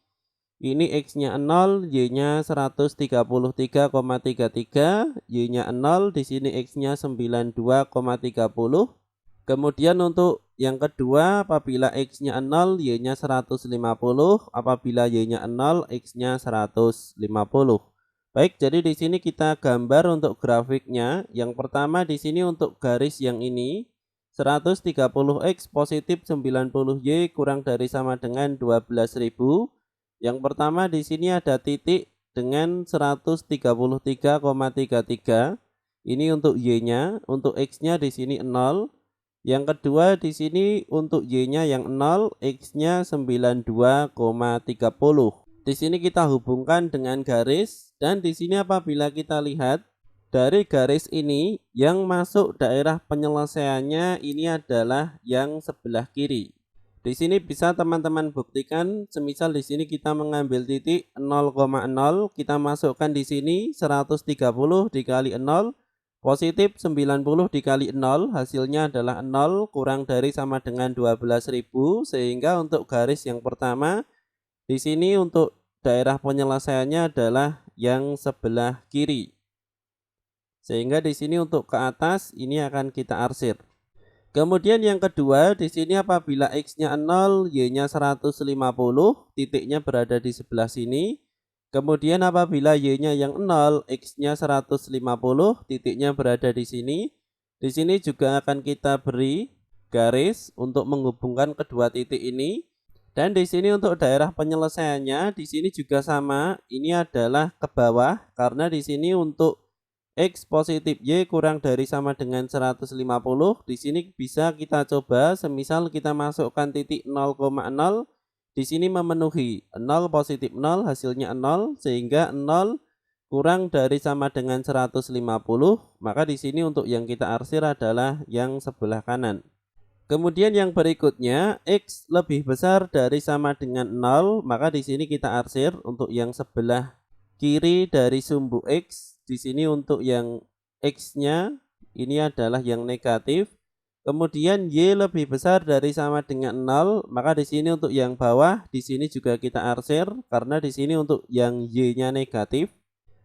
X-nya 0, Y-nya 133,33, Y-nya 0, di sini X-nya 92,30. Kemudian untuk yang kedua, apabila X-nya 0, Y-nya 150, apabila Y-nya 0, X-nya 150. Baik, jadi di sini kita gambar untuk grafiknya. Yang pertama di sini untuk garis yang ini 130X positif 90Y kurang dari sama dengan 12.000. Yang pertama di sini ada titik dengan 133,33. Ini untuk Y-nya, untuk X-nya di sini 0. Yang kedua di sini untuk Y-nya yang 0, X-nya 92,30. Di sini kita hubungkan dengan garis, dan di sini apabila kita lihat dari garis ini yang masuk daerah penyelesaiannya ini adalah yang sebelah kiri. Di sini bisa teman-teman buktikan, semisal di sini kita mengambil titik 0,0, kita masukkan di sini 130 dikali 0, positif 90 dikali 0, hasilnya adalah 0 kurang dari sama dengan 12.000, sehingga untuk garis yang pertama, di sini untuk daerah penyelesaiannya adalah yang sebelah kiri. Sehingga di sini untuk ke atas ini akan kita arsir. Kemudian yang kedua, di sini apabila X-nya 0, Y-nya 150, titiknya berada di sebelah sini. Kemudian apabila Y-nya yang 0, X-nya 150, titiknya berada di sini. Di sini juga akan kita beri garis untuk menghubungkan kedua titik ini. Dan di sini untuk daerah penyelesaiannya, di sini juga sama, ini adalah ke bawah, karena di sini untuk X positif Y kurang dari sama dengan 150. Di sini bisa kita coba, semisal kita masukkan titik 0,0, di sini memenuhi 0 positif 0, hasilnya 0, sehingga 0 kurang dari sama dengan 150. Maka di sini untuk yang kita arsir adalah yang sebelah kanan. Kemudian yang berikutnya, X lebih besar dari sama dengan 0, maka di sini kita arsir untuk yang sebelah kiri dari sumbu X. Di sini untuk yang X-nya ini adalah yang negatif. Kemudian Y lebih besar dari sama dengan 0, maka di sini untuk yang bawah, di sini juga kita arsir karena di sini untuk yang Y-nya negatif.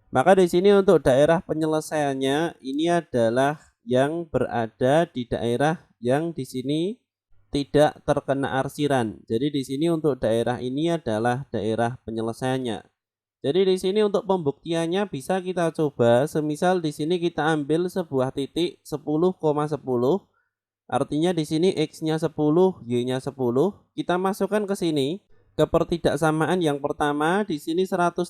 Maka di sini untuk daerah penyelesaiannya ini adalah yang berada di daerah yang di sini tidak terkena arsiran. Jadi di sini untuk daerah ini adalah daerah penyelesaiannya. Jadi di sini untuk pembuktiannya bisa kita coba, semisal di sini kita ambil sebuah titik 10,10, artinya di sini X-nya 10, Y-nya 10, kita masukkan ke sini. Ke pertidaksamaan yang pertama, di sini 130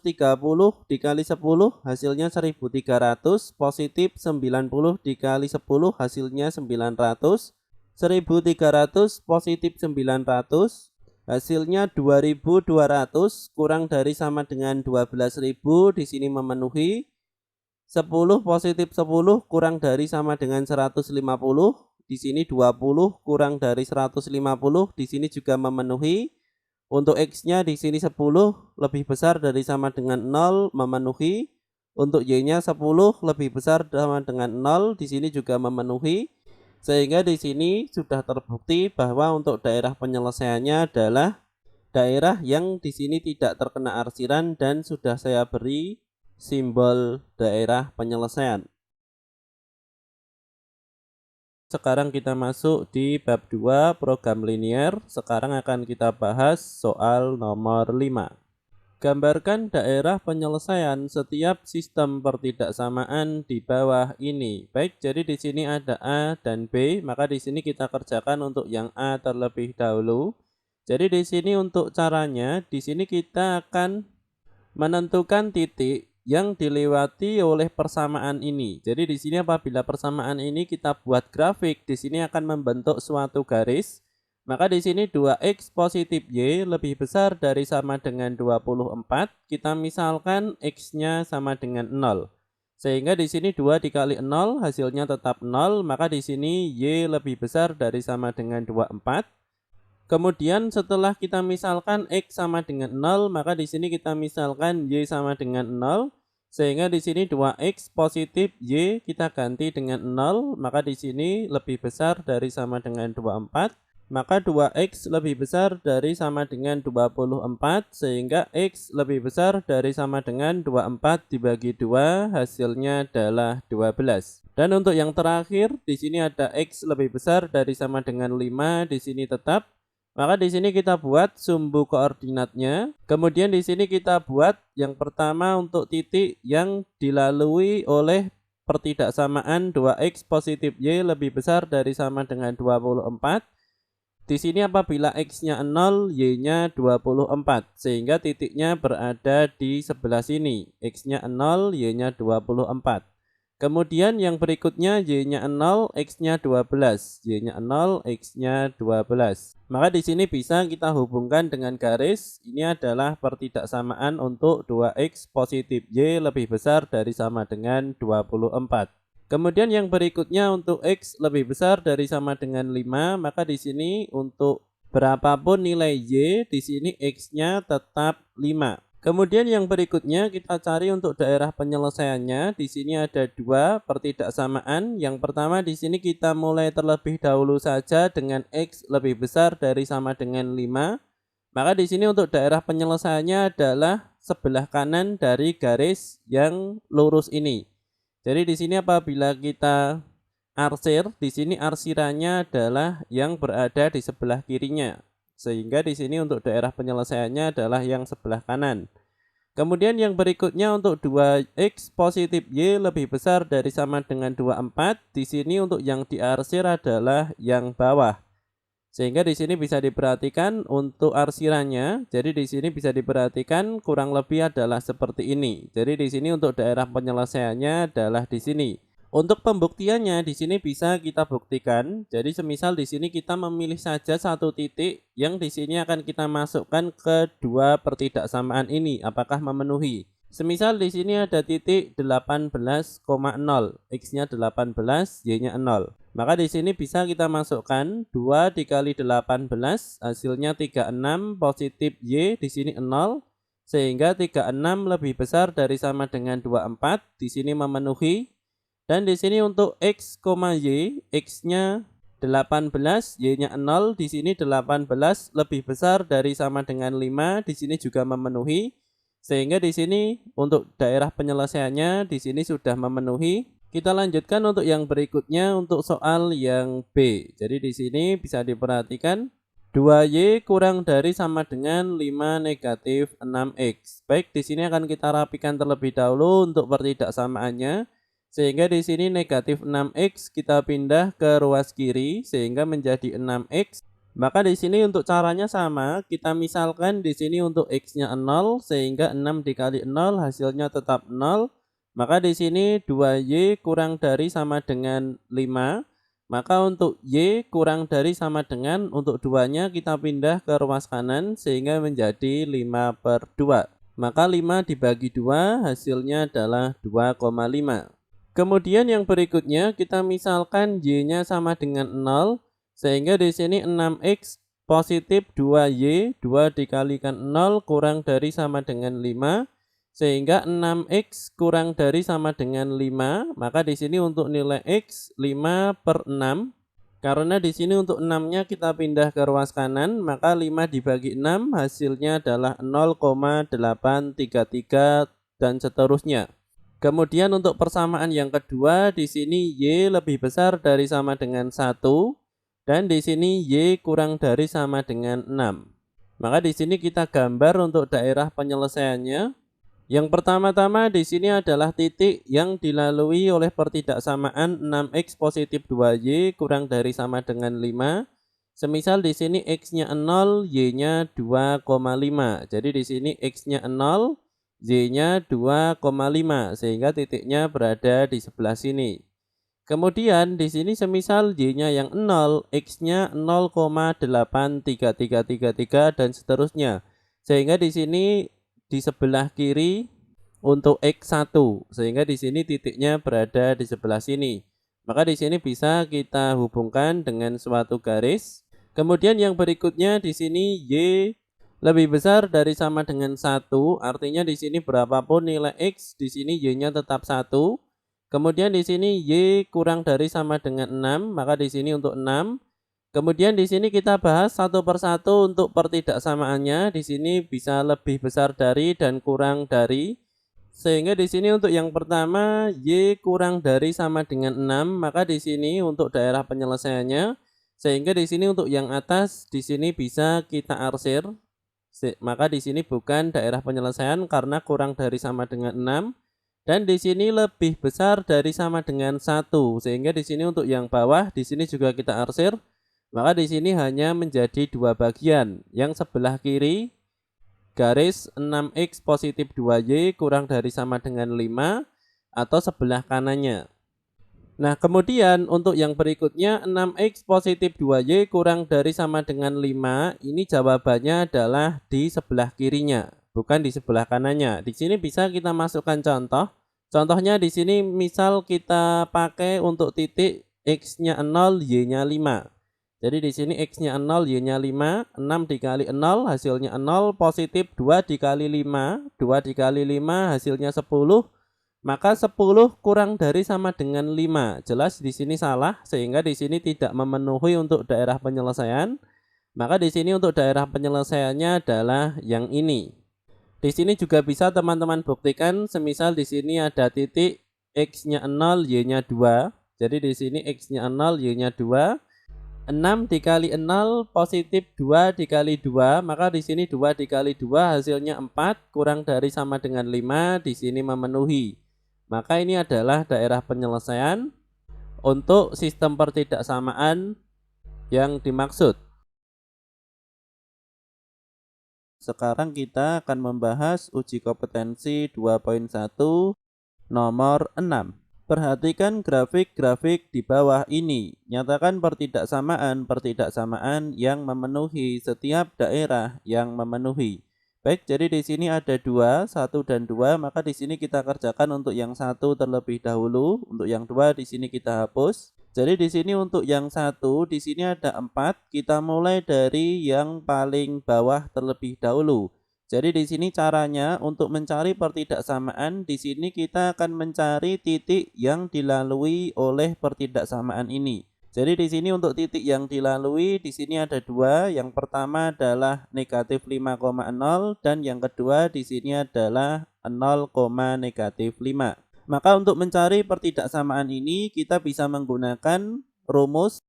dikali 10 hasilnya 1300, positif 90 dikali 10 hasilnya 900, 1300 positif 900, hasilnya 2200 kurang dari sama dengan 12.000, di sini memenuhi. 10 positif 10 kurang dari sama dengan 150, di sini 20 kurang dari 150, di sini juga memenuhi. Untuk X-nya di sini 10 lebih besar dari sama dengan 0, memenuhi. Untuk Y-nya 10 lebih besar sama dengan 0, di sini juga memenuhi. Sehingga di sini sudah terbukti bahwa untuk daerah penyelesaiannya adalah daerah yang di sini tidak terkena arsiran dan sudah saya beri simbol daerah penyelesaian. Sekarang kita masuk di bab 2 program linier. Sekarang akan kita bahas soal nomor 5. Gambarkan daerah penyelesaian setiap sistem pertidaksamaan di bawah ini. Baik, jadi di sini ada A dan B, maka di sini kita kerjakan untuk yang A terlebih dahulu. Jadi di sini untuk caranya, di sini kita akan menentukan titik yang dilewati oleh persamaan ini. Jadi di sini apabila persamaan ini kita buat grafik, di sini akan membentuk suatu garis. Maka di sini 2x positif Y lebih besar dari sama dengan 24. Kita misalkan x-nya sama dengan 0. Sehingga di sini 2 dikali 0 hasilnya tetap 0, maka di sini Y lebih besar dari sama dengan 24. Kemudian setelah kita misalkan x sama dengan 0, maka di sini kita misalkan Y sama dengan 0. Sehingga di sini 2x positif Y kita ganti dengan 0, maka di sini lebih besar dari sama dengan 24. Maka 2x lebih besar dari sama dengan 24, sehingga x lebih besar dari sama dengan 24 dibagi 2, hasilnya adalah 12. Dan untuk yang terakhir, di sini ada x lebih besar dari sama dengan 5, di sini tetap. Maka di sini kita buat sumbu koordinatnya. Kemudian di sini kita buat yang pertama untuk titik yang dilalui oleh pertidaksamaan 2x positif Y lebih besar dari sama dengan 24. Di sini apabila x-nya 0, y-nya 24, sehingga titiknya berada di sebelah sini. X-nya 0, y-nya 24. Kemudian yang berikutnya y-nya 0, x-nya 12, y-nya 0, x-nya 12. Maka di sini bisa kita hubungkan dengan garis. Ini adalah pertidaksamaan untuk 2x positif y lebih besar dari sama dengan 24. Kemudian yang berikutnya untuk x lebih besar dari sama dengan 5, maka di sini untuk berapapun nilai y, di sini x-nya tetap 5. Kemudian yang berikutnya kita cari untuk daerah penyelesaiannya. Di sini ada dua pertidaksamaan. Yang pertama di sini kita mulai terlebih dahulu saja dengan x lebih besar dari sama dengan 5. Maka di sini untuk daerah penyelesaiannya adalah sebelah kanan dari garis yang lurus ini. Jadi di sini apabila kita arsir, di sini arsirannya adalah yang berada di sebelah kirinya. Sehingga di sini untuk daerah penyelesaiannya adalah yang sebelah kanan. Kemudian yang berikutnya untuk 2x positif Y lebih besar dari sama dengan 24. Di sini untuk yang diarsir adalah yang bawah. Sehingga di sini bisa diperhatikan untuk arsirannya. Jadi di sini bisa diperhatikan kurang lebih adalah seperti ini. Jadi di sini untuk daerah penyelesaiannya adalah di sini. Untuk pembuktiannya di sini bisa kita buktikan. Jadi semisal di sini kita memilih saja satu titik yang di sini akan kita masukkan ke dua pertidaksamaan ini apakah memenuhi. Semisal di sini ada titik 18,0, x-nya 18, y-nya 0. Maka di sini bisa kita masukkan 2 dikali 18, hasilnya 36, positif y di sini 0, sehingga 36 lebih besar dari sama dengan 24, di sini memenuhi. Dan di sini untuk x, y, x-nya 18, y-nya 0, di sini 18 lebih besar dari sama dengan 5, di sini juga memenuhi. Sehingga di sini untuk daerah penyelesaiannya di sini sudah memenuhi. Kita lanjutkan untuk yang berikutnya untuk soal yang B. Jadi di sini bisa diperhatikan 2y kurang dari sama dengan 5 negatif 6x. Baik, di sini akan kita rapikan terlebih dahulu untuk pertidaksamaannya. Sehingga di sini negatif 6x kita pindah ke ruas kiri sehingga menjadi 6x. Maka di sini untuk caranya sama, kita misalkan di sini untuk x-nya 0 sehingga 6 dikali 0 hasilnya tetap 0. Maka di sini 2y kurang dari sama dengan 5. Maka untuk y kurang dari sama dengan untuk 2-nya kita pindah ke ruas kanan sehingga menjadi 5/2. Maka 5 dibagi 2 hasilnya adalah 2,5. Kemudian yang berikutnya kita misalkan y-nya sama dengan 0. Sehingga di sini 6x positif 2y, 2 dikalikan 0 kurang dari sama dengan 5. Sehingga 6x kurang dari sama dengan 5. Maka di sini untuk nilai x 5/6. Karena di sini untuk 6-nya kita pindah ke ruas kanan, maka 5 dibagi 6 hasilnya adalah 0,833 dan seterusnya. Kemudian untuk persamaan yang kedua, di sini y lebih besar dari sama dengan 1. Dan di sini y kurang dari sama dengan 6. Maka di sini kita gambar untuk daerah penyelesaiannya. Yang pertama-tama di sini adalah titik yang dilalui oleh pertidaksamaan 6x positif 2y kurang dari sama dengan 5. Semisal di sini x-nya 0, y-nya 2,5. Jadi di sini x-nya 0, y-nya 2,5 sehingga titiknya berada di sebelah sini. Kemudian di sini semisal Y-nya yang 0, X-nya 0,83333 dan seterusnya. Sehingga di sini di sebelah kiri untuk X1, sehingga di sini titiknya berada di sebelah sini. Maka di sini bisa kita hubungkan dengan suatu garis. Kemudian yang berikutnya di sini Y lebih besar dari sama dengan 1, artinya di sini berapapun nilai X, di sini Y-nya tetap 1. Kemudian di sini Y kurang dari sama dengan 6, maka di sini untuk 6. Kemudian di sini kita bahas satu persatu untuk pertidaksamaannya. Di sini bisa lebih besar dari dan kurang dari. Sehingga di sini untuk yang pertama Y kurang dari sama dengan 6, maka di sini untuk daerah penyelesaiannya. Sehingga di sini untuk yang atas di sini bisa kita arsir. Maka di sini bukan daerah penyelesaian karena kurang dari sama dengan 6. Dan di sini lebih besar dari sama dengan 1, sehingga di sini untuk yang bawah di sini juga kita arsir. Maka di sini hanya menjadi dua bagian. Yang sebelah kiri garis 6x positif 2y kurang dari sama dengan 5 atau sebelah kanannya. Nah, kemudian untuk yang berikutnya 6x positif 2y kurang dari sama dengan 5, ini jawabannya adalah di sebelah kirinya, bukan di sebelah kanannya. Di sini bisa kita masukkan contoh. Contohnya di sini misal kita pakai untuk titik x-nya 0, y-nya 5. Jadi di sini x-nya 0, y-nya 5, 6 dikali 0 hasilnya 0, positif 2 dikali 5, 2 dikali 5 hasilnya 10. Maka 10 kurang dari sama dengan 5. Jelas di sini salah, sehingga di sini tidak memenuhi untuk daerah penyelesaian. Maka di sini untuk daerah penyelesaiannya adalah yang ini. Di sini juga bisa teman-teman buktikan, semisal di sini ada titik x-nya 0, y-nya 2. Jadi di sini x-nya 0, y-nya 2. 6 dikali 0 positif 2 dikali 2, maka di sini 2 dikali 2 hasilnya 4 kurang dari sama dengan 5, di sini memenuhi. Maka ini adalah daerah penyelesaian untuk sistem pertidaksamaan yang dimaksud. Sekarang kita akan membahas uji kompetensi 2.1 nomor 6. Perhatikan grafik-grafik di bawah ini. Nyatakan pertidaksamaan yang memenuhi setiap daerah yang memenuhi. Baik, jadi di sini ada 2, 1 dan 2, maka di sini kita kerjakan untuk yang 1 terlebih dahulu, untuk yang 2 di sini kita hapus. Jadi di sini untuk yang 1 di sini ada 4, kita mulai dari yang paling bawah terlebih dahulu. Jadi di sini caranya untuk mencari pertidaksamaan, di sini kita akan mencari titik yang dilalui oleh pertidaksamaan ini. Jadi di sini untuk titik yang dilalui di sini ada 2. Yang pertama adalah negatif 5,0 dan yang kedua di sini adalah 0, negatif 5. Maka untuk mencari pertidaksamaan ini kita bisa menggunakan rumus.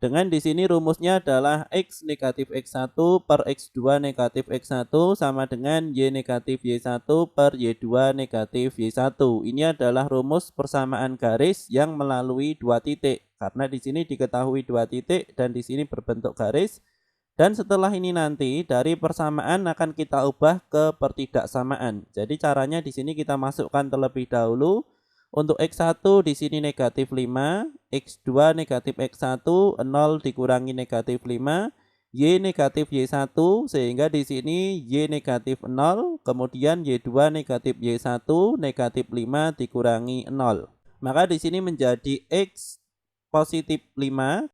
Dengan di sini rumusnya adalah x negatif x1 per x2 negatif x1 sama dengan y negatif y1 per y2 negatif y1. Ini adalah rumus persamaan garis yang melalui dua titik. Karena di sini diketahui dua titik dan di sini berbentuk garis. Dan setelah ini nanti dari persamaan akan kita ubah ke pertidaksamaan. Jadi caranya di sini kita masukkan terlebih dahulu. Untuk x1 di sini negatif 5, x2 negatif x1, 0 dikurangi negatif 5, y negatif y1, sehingga di sini y negatif 0, kemudian y2 negatif y1, negatif 5 dikurangi 0. Maka di sini menjadi x positif 5,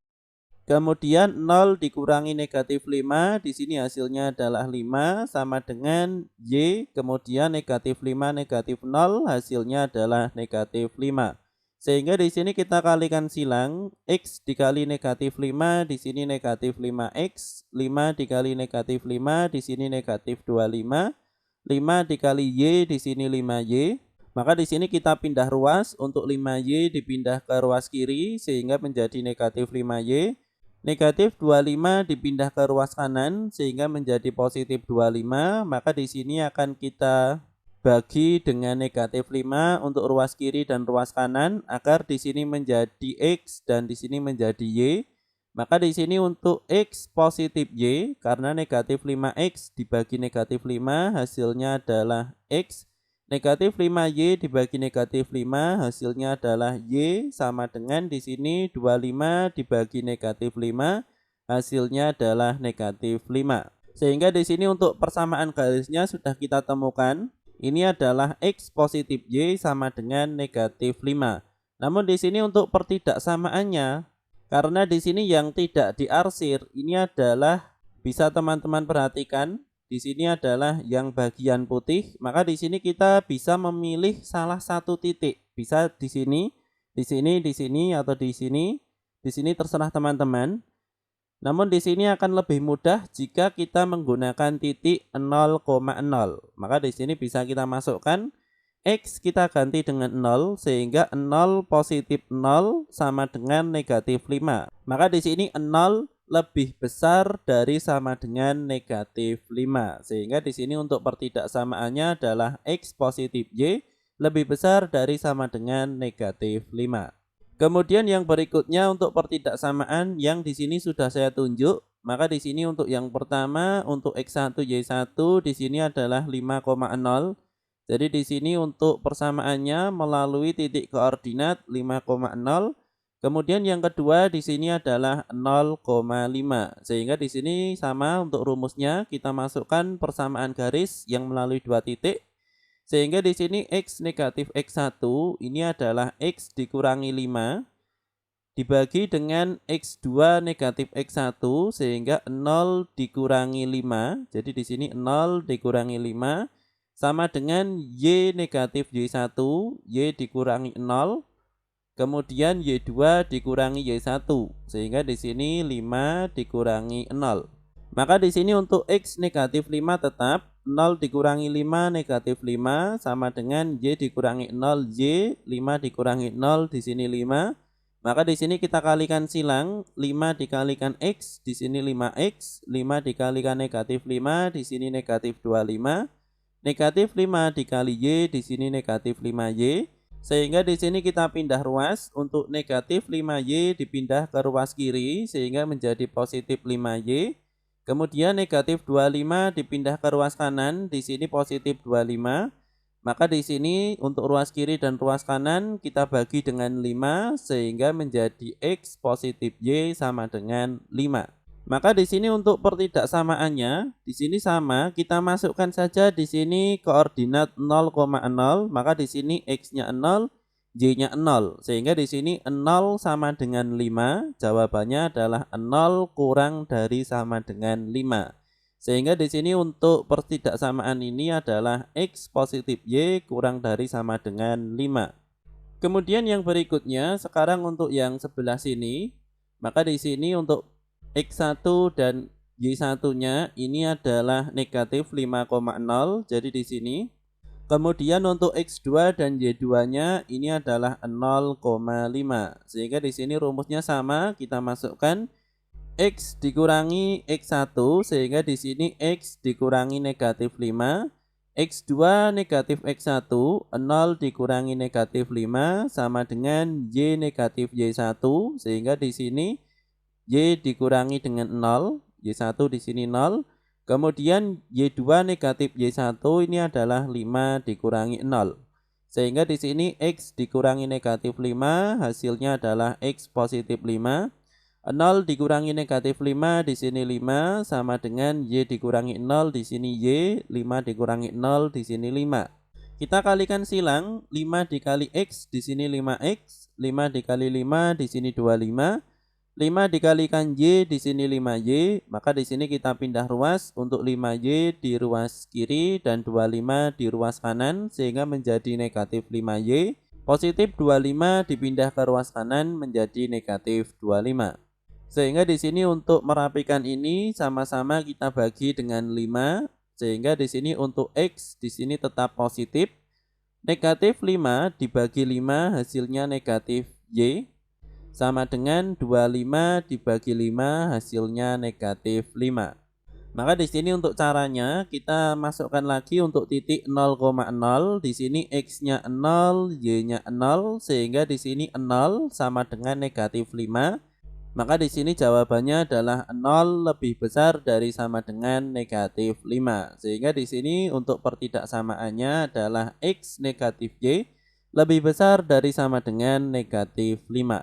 kemudian 0 dikurangi negatif 5, di sini hasilnya adalah 5 sama dengan y, kemudian negatif 5 negatif 0, hasilnya adalah negatif 5. Sehingga di sini kita kalikan silang, x dikali negatif 5, di sini negatif 5x, 5 dikali negatif 5, di sini negatif 25, 5 dikali y, di sini 5y. Maka di sini kita pindah ruas, untuk 5y dipindah ke ruas kiri sehingga menjadi negatif 5y. Negatif 25 dipindah ke ruas kanan sehingga menjadi positif 25, maka di sini akan kita bagi dengan negatif 5 untuk ruas kiri dan ruas kanan agar di sini menjadi x dan di sini menjadi y. Maka di sini untuk x positif y karena negatif 5x dibagi negatif 5 hasilnya adalah x. Negatif 5Y dibagi negatif 5 hasilnya adalah Y sama dengan di sini 25 dibagi negatif 5 hasilnya adalah negatif 5. Sehingga di sini untuk persamaan garisnya sudah kita temukan. Ini adalah X positif Y sama dengan negatif 5. Namun di sini untuk pertidaksamaannya, karena di sini yang tidak diarsir ini adalah, bisa teman-teman perhatikan, di sini adalah yang bagian putih, maka di sini kita bisa memilih salah satu titik. Bisa di sini, di sini, di sini, atau di sini. Di sini terserah teman-teman. Namun di sini akan lebih mudah jika kita menggunakan titik 0,0. Maka di sini bisa kita masukkan X kita ganti dengan 0 sehingga 0 positif 0 sama dengan negatif 5. Maka di sini 0 lebih besar dari sama dengan negatif 5. Sehingga di sini untuk pertidaksamaannya adalah X positif Y lebih besar dari sama dengan negatif 5. Kemudian yang berikutnya untuk pertidaksamaan yang di sini sudah saya tunjuk. Maka di sini untuk yang pertama untuk X1 Y1 di sini adalah 5,0. Jadi di sini untuk persamaannya melalui titik koordinat 5,0. Kemudian yang kedua di sini adalah 0,5. Sehingga di sini sama untuk rumusnya kita masukkan persamaan garis yang melalui dua titik. Sehingga di sini X negatif X1 ini adalah X dikurangi 5 dibagi dengan X2 negatif X1 sehingga 0 dikurangi 5. Jadi di sini 0 dikurangi 5 sama dengan Y negatif Y1, Y dikurangi 0. Kemudian Y2 dikurangi Y1 sehingga di sini 5 dikurangi 0. Maka di sini untuk X negatif 5 tetap 0 dikurangi 5 negatif 5 sama dengan Y dikurangi 0 Y, 5 dikurangi 0 di sini 5. Maka di sini kita kalikan silang 5 dikalikan X di sini 5X, 5 dikalikan negatif 5 di sini negatif 25. Negatif 5 dikali Y di sini negatif 5Y. Sehingga di sini kita pindah ruas, untuk negatif 5Y dipindah ke ruas kiri sehingga menjadi positif 5Y. Kemudian negatif 25 dipindah ke ruas kanan, di sini positif 25. Maka di sini untuk ruas kiri dan ruas kanan kita bagi dengan 5 sehingga menjadi X positif Y sama dengan 5. Maka di sini untuk pertidaksamaannya, di sini sama, kita masukkan saja di sini koordinat 0,0, maka di sini X-nya 0, Y-nya 0. Sehingga di sini 0 sama dengan 5, jawabannya adalah 0 kurang dari sama dengan 5. Sehingga di sini untuk pertidaksamaan ini adalah X positif Y kurang dari sama dengan 5. Kemudian yang berikutnya, sekarang untuk yang sebelah sini, maka di sini untuk X1 dan Y1-nya ini adalah negatif 5,0. Jadi di sini. Kemudian untuk X2 dan Y2-nya ini adalah 0,5. Sehingga di sini rumusnya sama, kita masukkan X dikurangi X1 sehingga di sini X dikurangi negatif 5. X2 negatif X1, 0 dikurangi negatif 5 sama dengan Y negatif Y1 sehingga di sini Y dikurangi dengan 0, Y1 di sini 0. Kemudian Y2 negatif Y1 ini adalah 5 dikurangi 0. Sehingga di sini X dikurangi negatif 5 hasilnya adalah X positif 5. 0 dikurangi negatif 5 di sini 5 sama dengan Y dikurangi 0 di sini Y, 5 dikurangi 0 di sini 5. Kita kalikan silang 5 dikali X di sini 5X, 5 dikali 5 di sini 25. 5 dikalikan Y di sini 5Y, maka di sini kita pindah ruas untuk 5Y di ruas kiri dan 25 di ruas kanan sehingga menjadi negatif 5Y. Positif 25 dipindah ke ruas kanan menjadi negatif 25. Sehingga di sini untuk merapikan ini sama-sama kita bagi dengan 5 sehingga di sini untuk X di sini tetap positif. Negatif 5 dibagi 5 hasilnya negatif Y. Sama dengan 25 dibagi 5 hasilnya negatif 5. Maka di sini untuk caranya kita masukkan lagi untuk titik 0,0. Di sini X-nya 0, Y-nya 0 sehingga di sini 0 sama dengan negatif 5. Maka di sini jawabannya adalah 0 lebih besar dari sama dengan negatif 5. Sehingga di sini untuk pertidaksamaannya adalah X negatif Y lebih besar dari sama dengan negatif 5.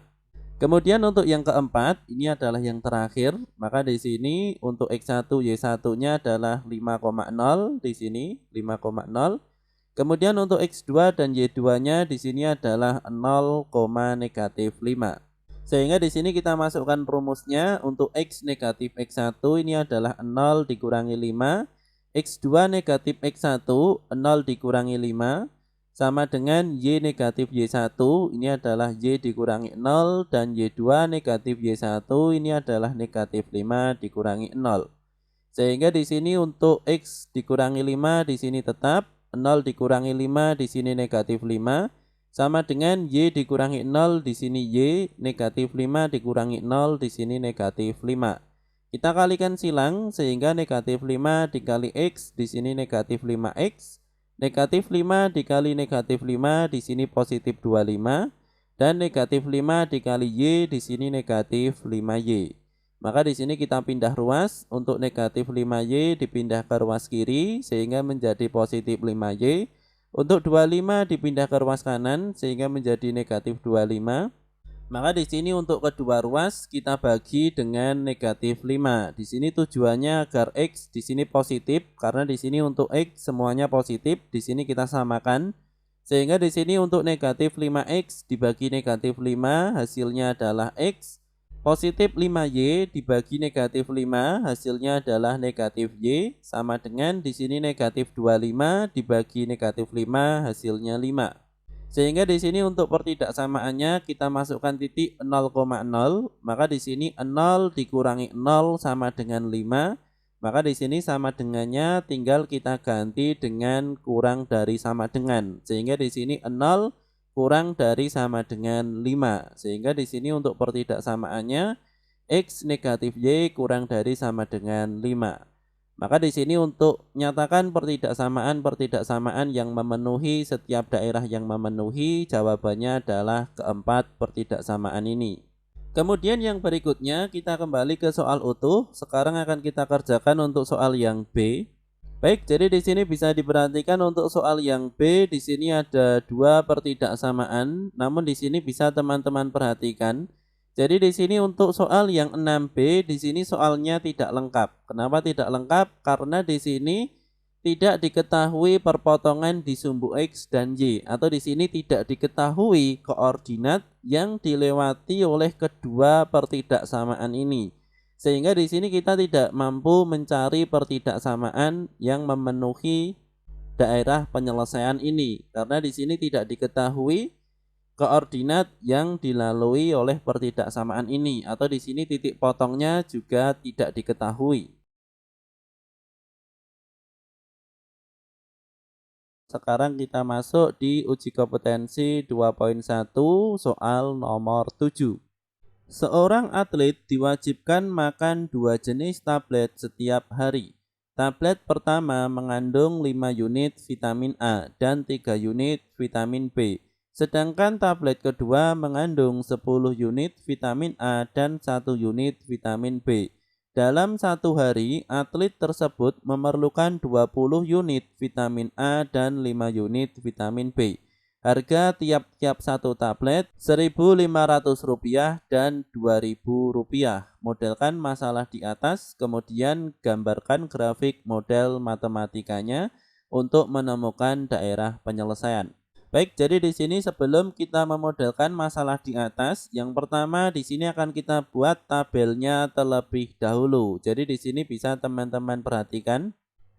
Kemudian untuk yang keempat, ini adalah yang terakhir. Maka di sini untuk X1 Y1-nya adalah 5,0 di sini 5,0. Kemudian untuk X2 dan Y2-nya di sini adalah 0, negatif 5. Sehingga di sini kita masukkan rumusnya untuk X negatif X1 ini adalah 0 dikurangi 5, X2 negatif X1 0 dikurangi 5 sama dengan Y negatif Y1 ini adalah Y dikurangi 0 dan Y2 negatif Y1 ini adalah negatif 5 dikurangi 0. Sehingga di sini untuk X dikurangi 5 di sini tetap 0 dikurangi 5 di sini negatif 5 sama dengan Y dikurangi 0 di sini Y negatif 5 dikurangi 0 di sini negatif 5. Kita kalikan silang sehingga negatif 5 dikali X di sini negatif 5X. Negatif 5 dikali negatif 5 di sini positif 25. Dan negatif 5 dikali Y di sini negatif 5Y. Maka di sini kita pindah ruas, untuk negatif 5Y dipindah ke ruas kiri sehingga menjadi positif 5Y. Untuk 25 dipindah ke ruas kanan sehingga menjadi negatif 25. Maka di sini untuk kedua ruas kita bagi dengan negatif 5. Di sini tujuannya agar X di sini positif karena di sini untuk X semuanya positif, di sini kita samakan. Sehingga di sini untuk negatif 5X dibagi negatif 5 hasilnya adalah X. Positif 5Y dibagi negatif 5 hasilnya adalah negatif Y sama dengan di sini negatif 25 dibagi negatif 5 hasilnya 5. Sehingga di sini untuk pertidaksamaannya kita masukkan titik 0,0, maka di sini 0 dikurangi 0 sama dengan 5. Maka di sini sama dengannya tinggal kita ganti dengan kurang dari sama dengan. Sehingga di sini 0 kurang dari sama dengan 5. Sehingga di sini untuk pertidaksamaannya X negatif Y kurang dari sama dengan 5. Maka di sini untuk nyatakan pertidaksamaan yang memenuhi setiap daerah yang memenuhi, jawabannya adalah keempat pertidaksamaan ini. Kemudian yang berikutnya kita kembali ke soal utuh. Sekarang akan kita kerjakan untuk soal yang B. Baik, jadi di sini bisa diperhatikan untuk soal yang B di sini ada dua pertidaksamaan, namun di sini bisa teman-teman perhatikan. Jadi di sini untuk soal yang 6B di sini soalnya tidak lengkap. Kenapa tidak lengkap? Karena di sini tidak diketahui perpotongan di sumbu X dan Y, atau di sini tidak diketahui koordinat yang dilewati oleh kedua pertidaksamaan ini. Sehingga di sini kita tidak mampu mencari pertidaksamaan yang memenuhi daerah penyelesaian ini karena di sini tidak diketahui koordinat yang dilalui oleh pertidaksamaan ini, atau di sini titik potongnya juga tidak diketahui. Sekarang kita masuk di uji kompetensi 2.1 soal nomor 7. Seorang atlet diwajibkan makan 2 jenis tablet setiap hari. Tablet pertama mengandung 5 unit vitamin A dan 3 unit vitamin B. Sedangkan tablet kedua mengandung 10 unit vitamin A dan 1 unit vitamin B. Dalam satu hari, atlet tersebut memerlukan 20 unit vitamin A dan 5 unit vitamin B. Harga tiap-tiap satu tablet Rp1.500 dan Rp2.000. Modelkan masalah di atas, kemudian gambarkan grafik model matematikanya untuk menemukan daerah penyelesaian. Baik, jadi di sini sebelum kita memodelkan masalah di atas, yang pertama di sini akan kita buat tabelnya terlebih dahulu. Jadi di sini bisa teman-teman perhatikan.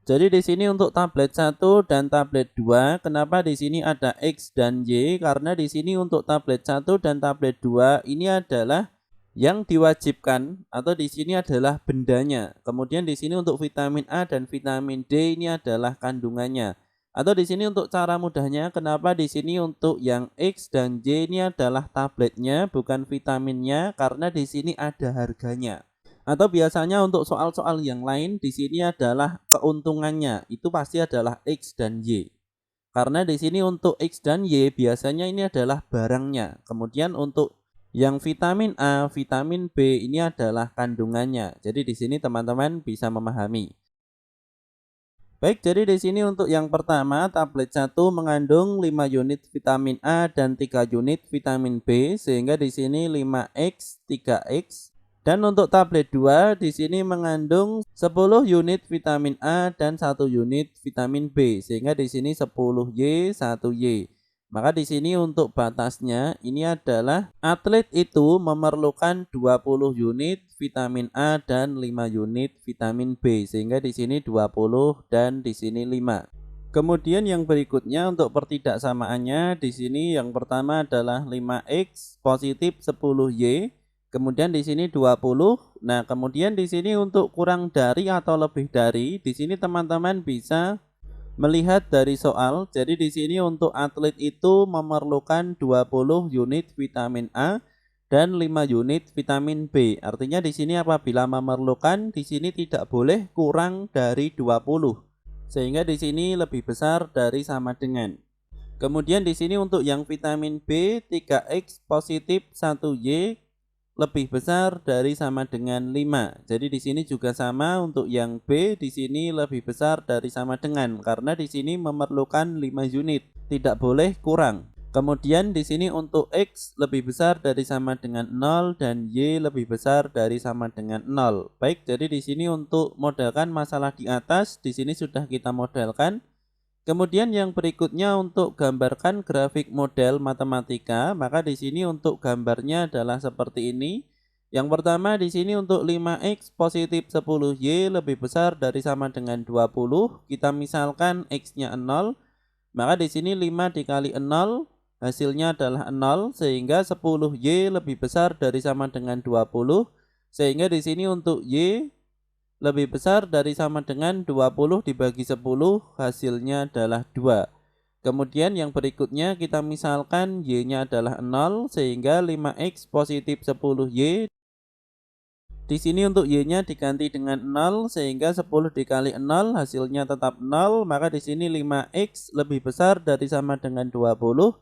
Jadi di sini untuk tablet 1 dan tablet 2, kenapa di sini ada X dan Y? Karena di sini untuk tablet 1 dan tablet 2 ini adalah yang diwajibkan, atau di sini adalah bendanya. Kemudian di sini untuk vitamin A dan vitamin D ini adalah kandungannya. Atau di sini untuk cara mudahnya, kenapa di sini untuk yang X dan Y ini adalah tabletnya bukan vitaminnya, karena di sini ada harganya. Atau biasanya untuk soal-soal yang lain di sini adalah keuntungannya, itu pasti adalah X dan Y. Karena di sini untuk X dan Y biasanya ini adalah barangnya. Kemudian untuk Yang vitamin A, vitamin B ini adalah kandungannya. Jadi di sini teman-teman bisa memahami. Baik, jadi di sini untuk yang pertama, tablet 1 mengandung 5 unit vitamin A dan 3 unit vitamin B, sehingga di sini 5X, 3X. Dan untuk tablet 2 di sini mengandung 10 unit vitamin A dan 1 unit vitamin B, sehingga di sini 10Y, 1Y. Maka di sini untuk batasnya ini adalah atlet itu memerlukan 20 unit vitamin A dan 5 unit vitamin B, sehingga di sini 20 dan di sini 5. Kemudian yang berikutnya untuk pertidaksamaannya di sini yang pertama adalah 5X positif 10Y, kemudian di sini 20. Nah, kemudian di sini untuk kurang dari atau lebih dari, di sini teman-teman bisa melihat dari soal. Jadi di sini untuk atlet itu memerlukan 20 unit vitamin A dan 5 unit vitamin B. Artinya di sini apabila memerlukan, di sini tidak boleh kurang dari 20. Sehingga di sini lebih besar dari sama dengan. Kemudian di sini untuk yang vitamin B 3X positif 1Y lebih besar dari sama dengan 5. Jadi di sini juga sama untuk yang B, di sini lebih besar dari sama dengan karena di sini memerlukan 5 unit, tidak boleh kurang. Kemudian di sini untuk X lebih besar dari sama dengan 0 dan Y lebih besar dari sama dengan 0. Baik, jadi di sini untuk modelkan masalah di atas, di sini sudah kita modelkan. Kemudian yang berikutnya untuk gambarkan grafik model matematika, maka di sini untuk gambarnya adalah seperti ini. Yang pertama di sini untuk 5X positif 10Y lebih besar dari sama dengan 20. Kita misalkan X-nya 0, maka di sini 5 dikali 0 hasilnya adalah 0, sehingga 10Y lebih besar dari sama dengan 20. Sehingga di sini untuk Y lebih besar dari sama dengan 20 dibagi 10, hasilnya adalah 2. Kemudian yang berikutnya kita misalkan Y-nya adalah 0, sehingga 5X positif 10Y. Di sini untuk Y-nya diganti dengan 0, sehingga 10 dikali 0 hasilnya tetap 0, maka di sini 5X lebih besar dari sama dengan 20,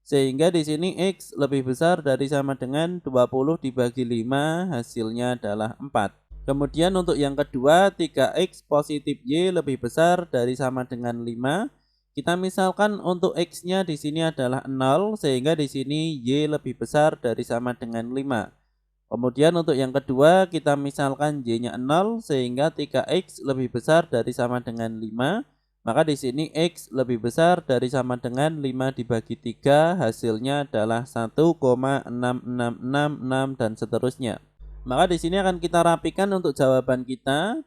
sehingga di sini X lebih besar dari sama dengan 20 dibagi 5, hasilnya adalah 4. Kemudian untuk yang kedua 3X positif Y lebih besar dari sama dengan 5. Kita misalkan untuk X-nya di sini adalah 0, sehingga di sini Y lebih besar dari sama dengan 5. Kemudian untuk yang kedua kita misalkan Y-nya 0, sehingga 3X lebih besar dari sama dengan 5. Maka di sini X lebih besar dari sama dengan 5 dibagi 3, hasilnya adalah 1,6666 dan seterusnya. Maka di sini akan kita rapikan untuk jawaban kita,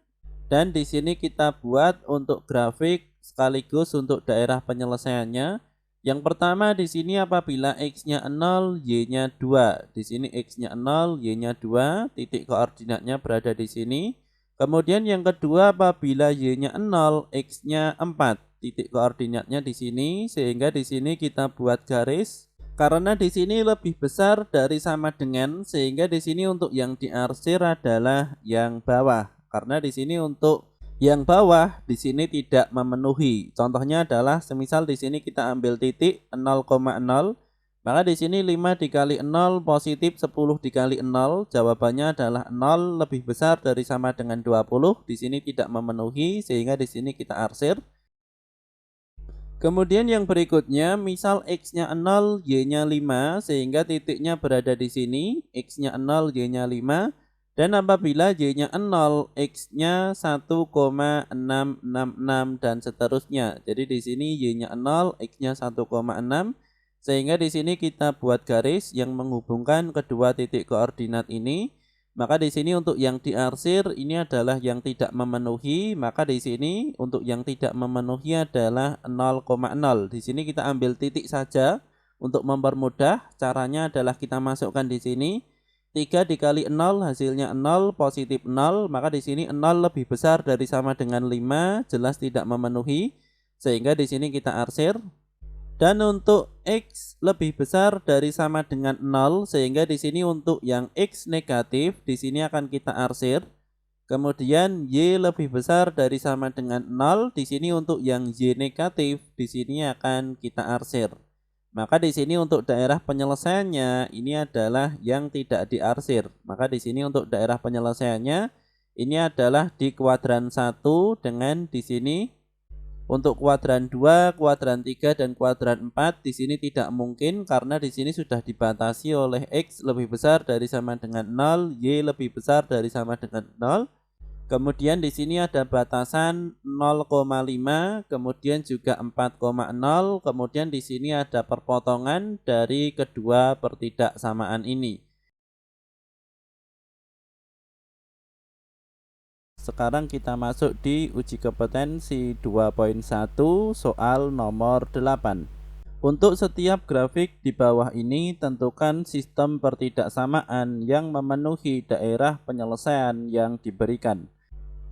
dan di sini kita buat untuk grafik sekaligus untuk daerah penyelesaiannya. Yang pertama di sini apabila X-nya 0, Y-nya 2. Di sini X-nya 0, Y-nya 2, titik koordinatnya berada di sini. Kemudian yang kedua apabila Y-nya 0, X-nya 4. Titik koordinatnya di sini, sehingga di sini kita buat garis. Karena di sini lebih besar dari sama dengan, sehingga di sini untuk yang diarsir adalah yang bawah. Karena di sini untuk yang bawah di sini tidak memenuhi. Contohnya adalah semisal di sini kita ambil titik 0,0, maka di sini 5 dikali 0 positif 10 dikali 0, jawabannya adalah 0 lebih besar dari sama dengan 20. Di sini tidak memenuhi, sehingga di sini kita arsir. Kemudian yang berikutnya, misal X-nya 0, Y-nya 5, sehingga titiknya berada di sini, X-nya 0, Y-nya 5, dan apabila Y-nya 0, X-nya 1,666 dan seterusnya. Jadi di sini Y-nya 0, X-nya 1,6, sehingga di sini kita buat garis yang menghubungkan kedua titik koordinat ini. Maka di sini untuk yang diarsir ini adalah yang tidak memenuhi, maka di sini untuk yang tidak memenuhi adalah 0,0. Di sini kita ambil titik saja untuk mempermudah. Caranya adalah kita masukkan di sini 3 dikali 0 hasilnya 0 positif 0, maka di sini 0 lebih besar dari sama dengan 5, jelas tidak memenuhi, sehingga di sini kita arsir. Dan untuk X lebih besar dari sama dengan 0, sehingga di sini untuk yang X negatif di sini akan kita arsir. Kemudian Y lebih besar dari sama dengan 0, di sini untuk yang Y negatif di sini akan kita arsir. Maka di sini untuk daerah penyelesaiannya ini adalah yang tidak diarsir. Maka di sini untuk daerah penyelesaiannya ini adalah di kuadran 1 dengan di sini untuk kuadran 2, kuadran 3 dan kuadran 4 di sini tidak mungkin karena di sini sudah dibatasi oleh X lebih besar dari sama dengan 0, Y lebih besar dari sama dengan 0. Kemudian di sini ada batasan 0,5, kemudian juga 4,0, kemudian di sini ada perpotongan dari kedua pertidaksamaan ini. Sekarang kita masuk di uji kompetensi 2.1 soal nomor 8. Untuk setiap grafik di bawah ini tentukan sistem pertidaksamaan yang memenuhi daerah penyelesaian yang diberikan.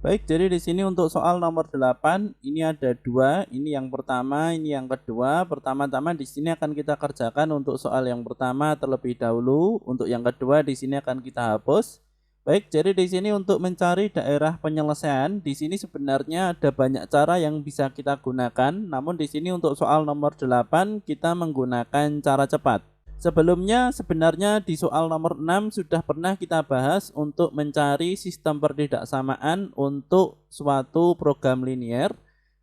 Baik, jadi di sini untuk soal nomor 8 ini ada dua, ini yang pertama, ini yang kedua. Pertama-tama di sini akan kita kerjakan untuk soal yang pertama terlebih dahulu, untuk yang kedua di sini akan kita hapus. Baik, jadi di sini untuk mencari daerah penyelesaian, di sini sebenarnya ada banyak cara yang bisa kita gunakan, namun di sini untuk soal nomor 8 kita menggunakan cara cepat. Sebelumnya sebenarnya di soal nomor 6 sudah pernah kita bahas untuk mencari sistem pertidaksamaan untuk suatu program linier.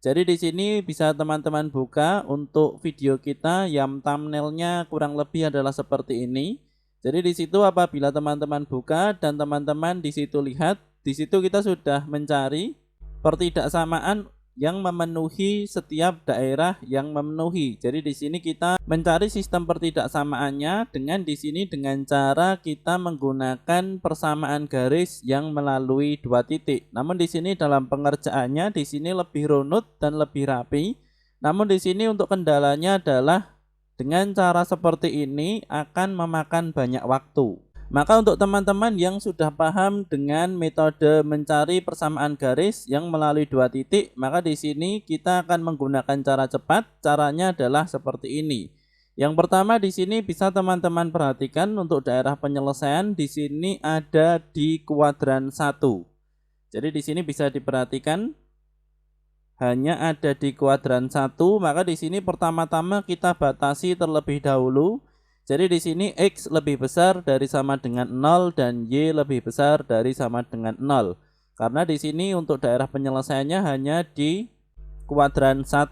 Jadi di sini bisa teman-teman buka untuk video kita yang thumbnailnya kurang lebih adalah seperti ini. Jadi di situ apabila teman-teman buka dan teman-teman di situ lihat, di situ kita sudah mencari pertidaksamaan yang memenuhi setiap daerah yang memenuhi. Jadi di sini kita mencari sistem pertidaksamaannya dengan di sini dengan cara kita menggunakan persamaan garis yang melalui dua titik. Namun di sini dalam pengerjaannya di sini lebih runut dan lebih rapi. Namun di sini untuk kendalanya adalah dengan cara seperti ini akan memakan banyak waktu. Maka untuk teman-teman yang sudah paham dengan metode mencari persamaan garis yang melalui dua titik, maka di sini kita akan menggunakan cara cepat. Caranya adalah seperti ini. Yang pertama di sini bisa teman-teman perhatikan untuk daerah penyelesaian di sini ada di kuadran 1. Jadi di sini bisa diperhatikan hanya ada di kuadran 1, maka di sini pertama-tama kita batasi terlebih dahulu. Jadi di sini X lebih besar dari sama dengan 0 dan Y lebih besar dari sama dengan 0. Karena di sini untuk daerah penyelesaiannya hanya di kuadran 1.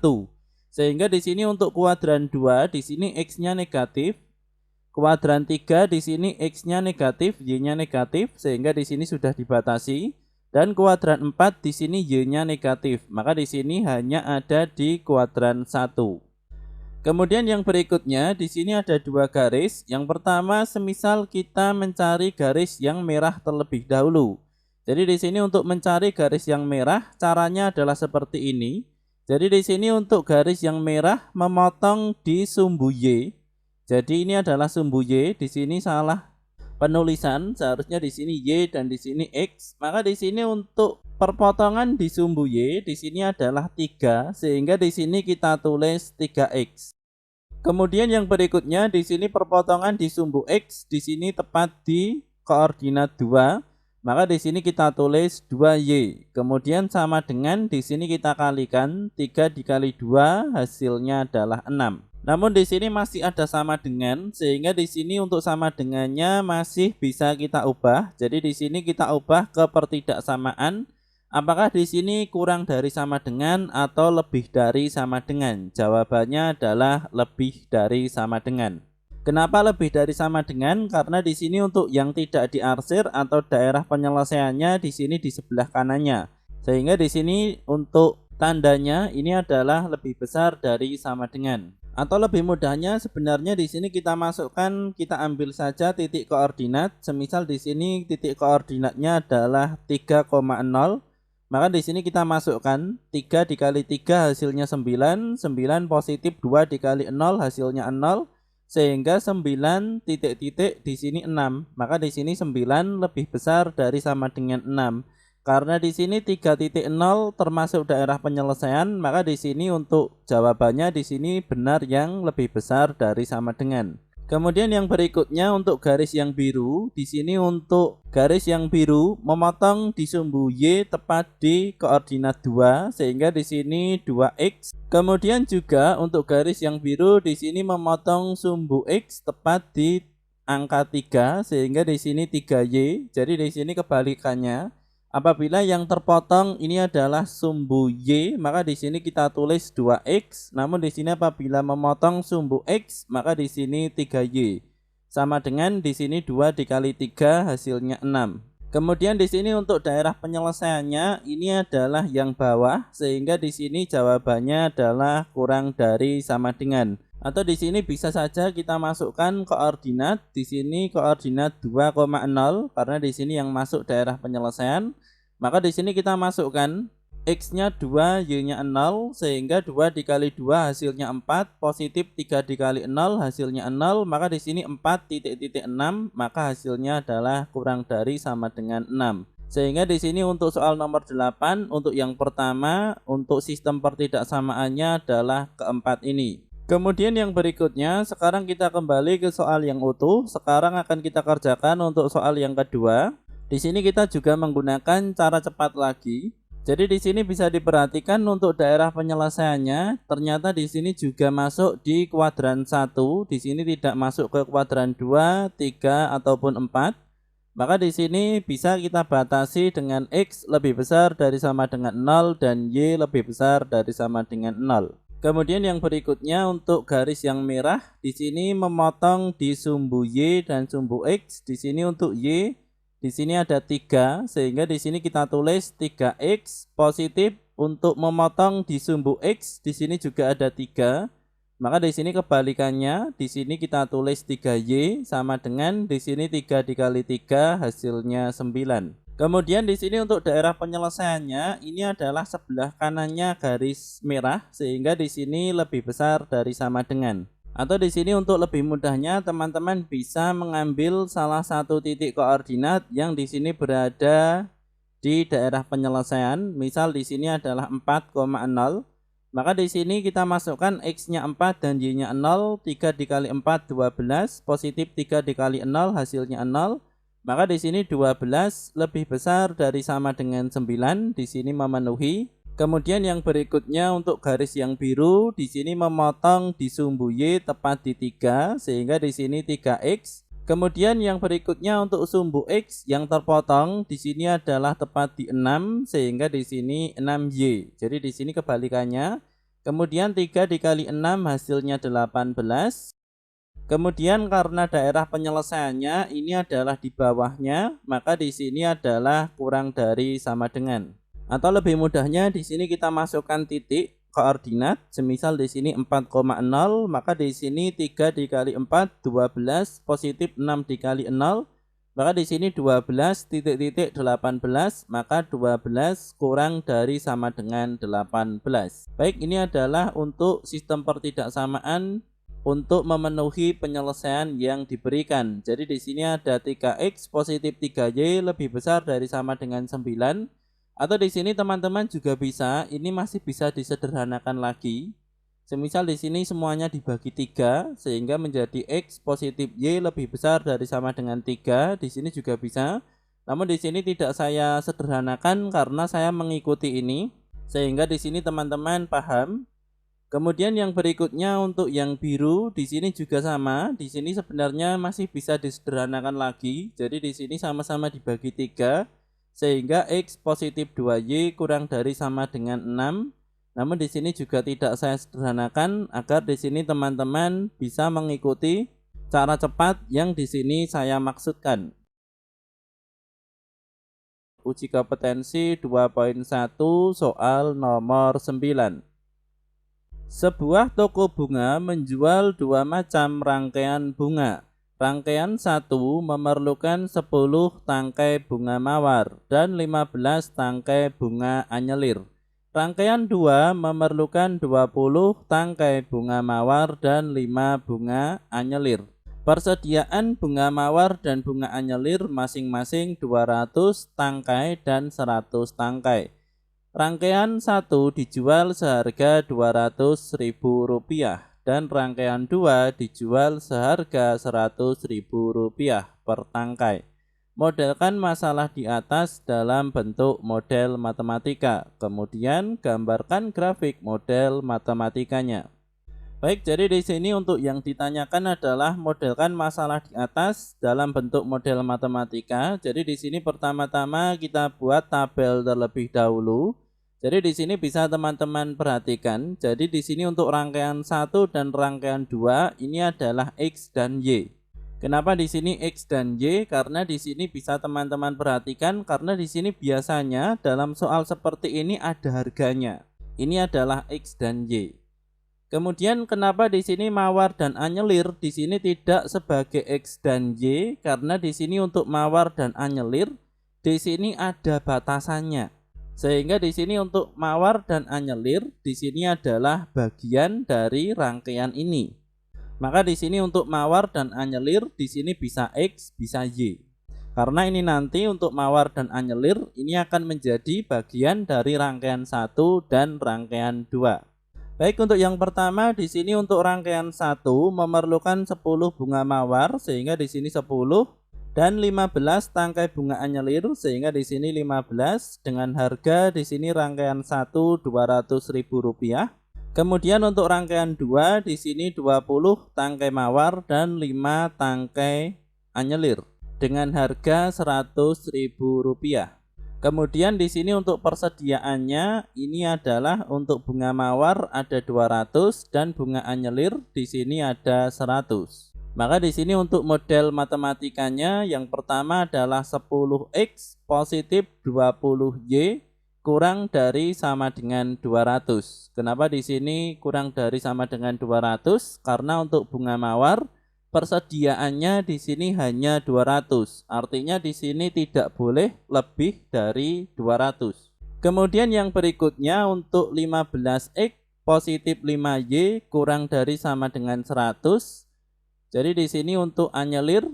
Sehingga di sini untuk kuadran 2 di sini X-nya negatif. Kuadran 3 di sini X-nya negatif, Y-nya negatif, sehingga di sini sudah dibatasi. Dan kuadran 4 di sini Y-nya negatif. Maka di sini hanya ada di kuadran 1. Kemudian yang berikutnya di sini ada dua garis. Yang pertama semisal kita mencari garis yang merah terlebih dahulu. Jadi di sini untuk mencari garis yang merah caranya adalah seperti ini. Jadi di sini untuk garis yang merah memotong di sumbu Y. Jadi ini adalah sumbu Y. Di sini salah penulisan, seharusnya di sini Y dan di sini X. Maka di sini untuk perpotongan di sumbu Y di sini adalah 3, sehingga di sini kita tulis 3X. Kemudian yang berikutnya di sini perpotongan di sumbu X di sini tepat di koordinat 2. Maka di sini kita tulis 2Y. Kemudian sama dengan di sini kita kalikan 3 dikali 2 hasilnya adalah 6. Namun di sini masih ada sama dengan, sehingga di sini untuk sama dengannya masih bisa kita ubah. Jadi di sini kita ubah ke pertidaksamaan. Apakah di sini kurang dari sama dengan atau lebih dari sama dengan? Jawabannya adalah lebih dari sama dengan. Kenapa lebih dari sama dengan? Karena di sini untuk yang tidak diarsir atau daerah penyelesaiannya di sini di sebelah kanannya. Sehingga di sini untuk tandanya ini adalah lebih besar dari sama dengan. Atau lebih mudahnya sebenarnya di sini kita masukkan, kita ambil saja titik koordinat. Semisal di sini titik koordinatnya adalah 3,0. Maka di sini kita masukkan 3 dikali 3 hasilnya 9, 9 positif 2 dikali 0 hasilnya 0, sehingga 9 titik-titik di sini 6. Maka di sini 9 lebih besar dari sama dengan 6. Karena di sini 3.0 termasuk daerah penyelesaian, maka di sini untuk jawabannya di sini benar yang lebih besar dari sama dengan. Kemudian yang berikutnya untuk garis yang biru, di sini untuk garis yang biru memotong di sumbu Y tepat di koordinat 2 sehingga di sini 2x. Kemudian juga untuk garis yang biru di sini memotong sumbu X tepat di angka 3 sehingga di sini 3Y. Jadi di sini kebalikannya. Apabila yang terpotong ini adalah sumbu Y, maka di sini kita tulis 2X. Namun di sini apabila memotong sumbu X, maka di sini 3Y. Sama dengan di sini 2 dikali 3 hasilnya 6. Kemudian di sini untuk daerah penyelesaiannya ini adalah yang bawah, sehingga di sini jawabannya adalah kurang dari sama dengan. Atau di sini bisa saja kita masukkan koordinat, di sini koordinat 2,0 karena di sini yang masuk daerah penyelesaian. Maka di sini kita masukkan X-nya 2, Y-nya 0 sehingga 2 dikali 2 hasilnya 4, positif 3 dikali 0 hasilnya 0, maka di sini 4 titik-titik 6, maka hasilnya adalah kurang dari sama dengan 6. Sehingga di sini untuk soal nomor 8 untuk yang pertama untuk sistem pertidaksamaannya adalah keempat ini. Kemudian yang berikutnya, sekarang kita kembali ke soal yang utuh. Sekarang akan kita kerjakan untuk soal yang kedua. Di sini kita juga menggunakan cara cepat lagi. Jadi di sini bisa diperhatikan untuk daerah penyelesaiannya, ternyata di sini juga masuk di kuadran 1, di sini tidak masuk ke kuadran 2, 3 ataupun 4. Maka di sini bisa kita batasi dengan X lebih besar dari sama dengan 0 dan Y lebih besar dari sama dengan 0. Kemudian yang berikutnya untuk garis yang merah, di sini memotong di sumbu Y dan sumbu X. Di sini untuk Y, di sini ada 3, sehingga di sini kita tulis 3x positif. Untuk memotong di sumbu X, di sini juga ada 3. Maka di sini kebalikannya, di sini kita tulis 3y sama dengan di sini 3 dikali 3 hasilnya 9. Kemudian di sini untuk daerah penyelesaiannya ini adalah sebelah kanannya garis merah sehingga di sini lebih besar dari sama dengan. Atau di sini untuk lebih mudahnya teman-teman bisa mengambil salah satu titik koordinat yang di sini berada di daerah penyelesaian. Misal di sini adalah 4,0. Maka di sini kita masukkan X-nya 4 dan Y-nya 0. 3 dikali 4 12, positif 3 dikali 0 hasilnya 0. Maka di sini 12 lebih besar dari sama dengan 9, di sini memenuhi. Kemudian yang berikutnya untuk garis yang biru, di sini memotong di sumbu Y tepat di 3 sehingga di sini 3x. Kemudian yang berikutnya untuk sumbu X yang terpotong di sini adalah tepat di 6 sehingga di sini 6y. Jadi di sini kebalikannya. Kemudian 3 dikali 6 hasilnya 18. Kemudian karena daerah penyelesaiannya ini adalah di bawahnya, maka di sini adalah kurang dari sama dengan. Atau lebih mudahnya di sini kita masukkan titik koordinat. Semisal di sini 4,0, maka di sini 3 dikali 4 12 positif 6 dikali 0. Maka di sini 12 titik-titik 18, maka 12 kurang dari sama dengan 18. Baik, ini adalah untuk sistem pertidaksamaan untuk memenuhi penyelesaian yang diberikan. Jadi di sini ada 3x positif 3y lebih besar dari sama dengan 9. Atau di sini teman-teman juga bisa, ini masih bisa disederhanakan lagi. Semisal di sini semuanya dibagi 3 sehingga menjadi x positif y lebih besar dari sama dengan 3. Di sini juga bisa. Namun di sini tidak saya sederhanakan karena saya mengikuti ini sehingga di sini teman-teman paham. Kemudian yang berikutnya untuk yang biru di sini juga sama. Di sini sebenarnya masih bisa disederhanakan lagi. Jadi di sini sama-sama dibagi 3 sehingga x positif 2y kurang dari sama dengan 6. Namun di sini juga tidak saya sederhanakan agar di sini teman-teman bisa mengikuti cara cepat yang di sini saya maksudkan. Uji kompetensi 2.1 soal nomor 9. Sebuah toko bunga menjual dua macam rangkaian bunga. Rangkaian 1 memerlukan 10 tangkai bunga mawar dan 15 tangkai bunga anyelir. Rangkaian 2 memerlukan 20 tangkai bunga mawar dan 5 bunga anyelir. Persediaan bunga mawar dan bunga anyelir masing-masing 200 tangkai dan 100 tangkai. Rangkaian 1 dijual seharga Rp200.000 dan rangkaian 2 dijual seharga Rp100.000 per tangkai. Modelkan masalah di atas dalam bentuk model matematika, kemudian gambarkan grafik model matematikanya. Baik, jadi di sini untuk yang ditanyakan adalah modelkan masalah di atas dalam bentuk model matematika. Jadi di sini pertama-tama kita buat tabel terlebih dahulu. Jadi di sini bisa teman-teman perhatikan. Jadi di sini untuk rangkaian 1 dan rangkaian 2 ini adalah X dan Y. Kenapa di sini X dan Y? Karena di sini bisa teman-teman perhatikan karena di sini biasanya dalam soal seperti ini ada harganya. Ini adalah X dan Y. Kemudian kenapa di sini mawar dan anyelir di sini tidak sebagai X dan Y? Karena di sini untuk mawar dan anyelir di sini ada batasannya. Sehingga di sini untuk mawar dan anyelir di sini adalah bagian dari rangkaian ini. Maka di sini untuk mawar dan anyelir di sini bisa X, bisa Y. Karena ini nanti untuk mawar dan anyelir ini akan menjadi bagian dari rangkaian 1 dan rangkaian 2. Baik, untuk yang pertama di sini untuk rangkaian 1 memerlukan 10 bunga mawar sehingga di sini 10 dan 15 tangkai bunga anyelir sehingga di sini 15 dengan harga di sini rangkaian 1 Rp200.000. Kemudian untuk rangkaian 2 di sini 20 tangkai mawar dan 5 tangkai anyelir dengan harga Rp100.000. Kemudian di sini untuk persediaannya ini adalah untuk bunga mawar ada 200 dan bunga anyelir di sini ada 100. Maka di sini untuk model matematikanya yang pertama adalah 10x positif 20y kurang dari sama dengan 200. Kenapa di sini kurang dari sama dengan 200? Karena untuk bunga mawar persediaannya di sini hanya 200. Artinya di sini tidak boleh lebih dari 200. Kemudian yang berikutnya untuk 15x positif 5y kurang dari sama dengan 100. Jadi di sini untuk anyelir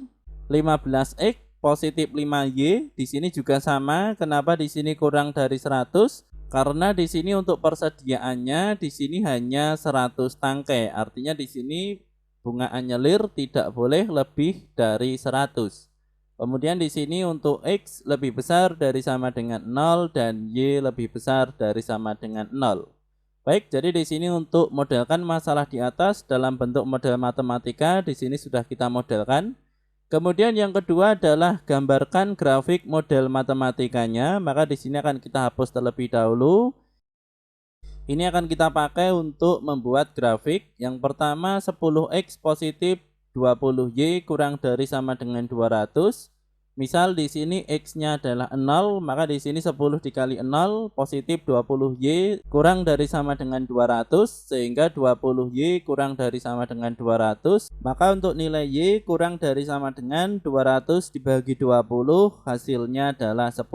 15x positif 5y di sini juga sama. Kenapa di sini kurang dari 100? Karena di sini untuk persediaannya di sini hanya 100 tangkai. Artinya di sini bunga anyelir tidak boleh lebih dari 100. Kemudian di sini untuk X lebih besar dari sama dengan 0 dan Y lebih besar dari sama dengan 0. Baik, jadi di sini untuk modelkan masalah di atas dalam bentuk model matematika di sini sudah kita modelkan. Kemudian yang kedua adalah gambarkan grafik model matematikanya. Maka di sini akan kita hapus terlebih dahulu. Ini akan kita pakai untuk membuat grafik. Yang pertama 10x positif 20y kurang dari sama dengan 200. Misal di sini x-nya adalah 0, maka di sini 10 dikali 0 positif 20y kurang dari sama dengan 200 sehingga 20y kurang dari sama dengan 200. Maka untuk nilai y kurang dari sama dengan 200 dibagi 20 hasilnya adalah 10.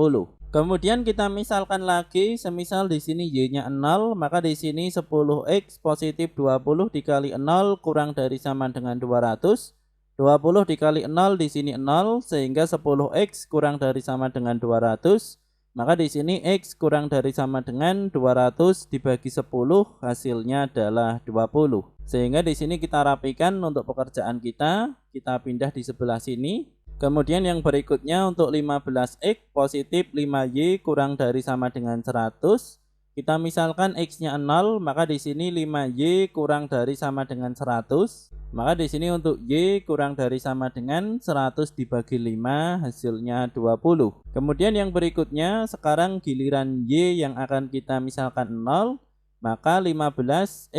Kemudian kita misalkan lagi, semisal di sini y-nya 0, maka di sini 10x positif 20 dikali 0 kurang dari sama dengan 200. 20 dikali 0 di sini 0 sehingga 10x kurang dari sama dengan 200. Maka di sini x kurang dari sama dengan 200 dibagi 10 hasilnya adalah 20. Sehingga di sini kita rapikan untuk pekerjaan kita pindah di sebelah sini. Kemudian yang berikutnya untuk 15x positif 5y kurang dari sama dengan 100. Kita misalkan x-nya 0, maka di sini 5y kurang dari sama dengan 100. Maka di sini untuk y kurang dari sama dengan 100 dibagi 5 hasilnya 20. Kemudian yang berikutnya sekarang giliran y yang akan kita misalkan 0, maka 15x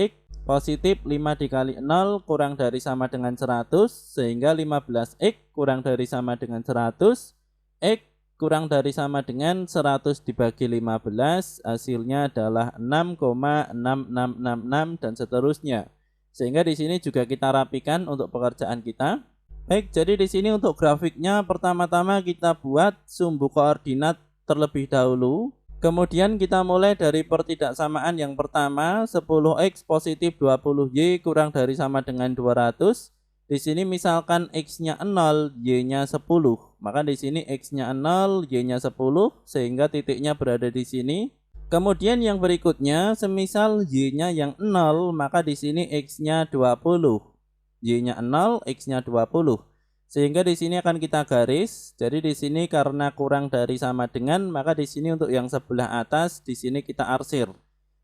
positif 5 dikali 0 kurang dari sama dengan 100 sehingga 15x kurang dari sama dengan 100. X kurang dari sama dengan 100 dibagi 15 hasilnya adalah 6,6666 dan seterusnya. Sehingga di sini juga kita rapikan untuk pekerjaan kita. Baik, jadi di sini untuk grafiknya pertama-tama kita buat sumbu koordinat terlebih dahulu. Kemudian kita mulai dari pertidaksamaan yang pertama 10x positif 20y kurang dari sama dengan 200. Di sini misalkan x-nya 0, y-nya 10. Maka di sini x-nya 0, y-nya 10 sehingga titiknya berada di sini. Kemudian yang berikutnya, semisal Y-nya yang 0, maka di sini X-nya 20. Y-nya 0, X-nya 20. Sehingga di sini akan kita garis. Jadi di sini karena kurang dari sama dengan, maka di sini untuk yang sebelah atas di sini kita arsir.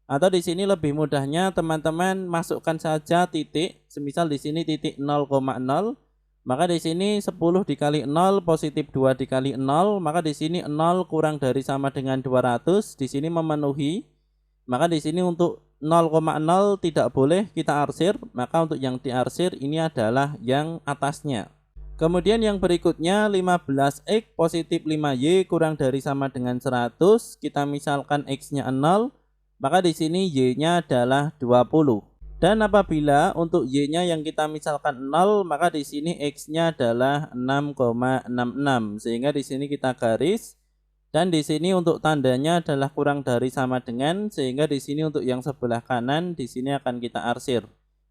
Atau di sini lebih mudahnya teman-teman masukkan saja titik. Semisal di sini titik 0,0, maka di sini 10 dikali 0 positif 2 dikali 0, maka di sini 0 kurang dari sama dengan 200, di sini memenuhi. Maka di sini untuk 0,0 tidak boleh kita arsir, maka untuk yang diarsir ini adalah yang atasnya. Kemudian yang berikutnya 15x positif 5y kurang dari sama dengan 100, kita misalkan x-nya 0, maka di sini y-nya adalah 20. Dan apabila untuk y-nya yang kita misalkan 0, maka di sini x-nya adalah 6,66. Sehingga di sini kita garis, dan di sini untuk tandanya adalah kurang dari sama dengan, sehingga di sini untuk yang sebelah kanan di sini akan kita arsir.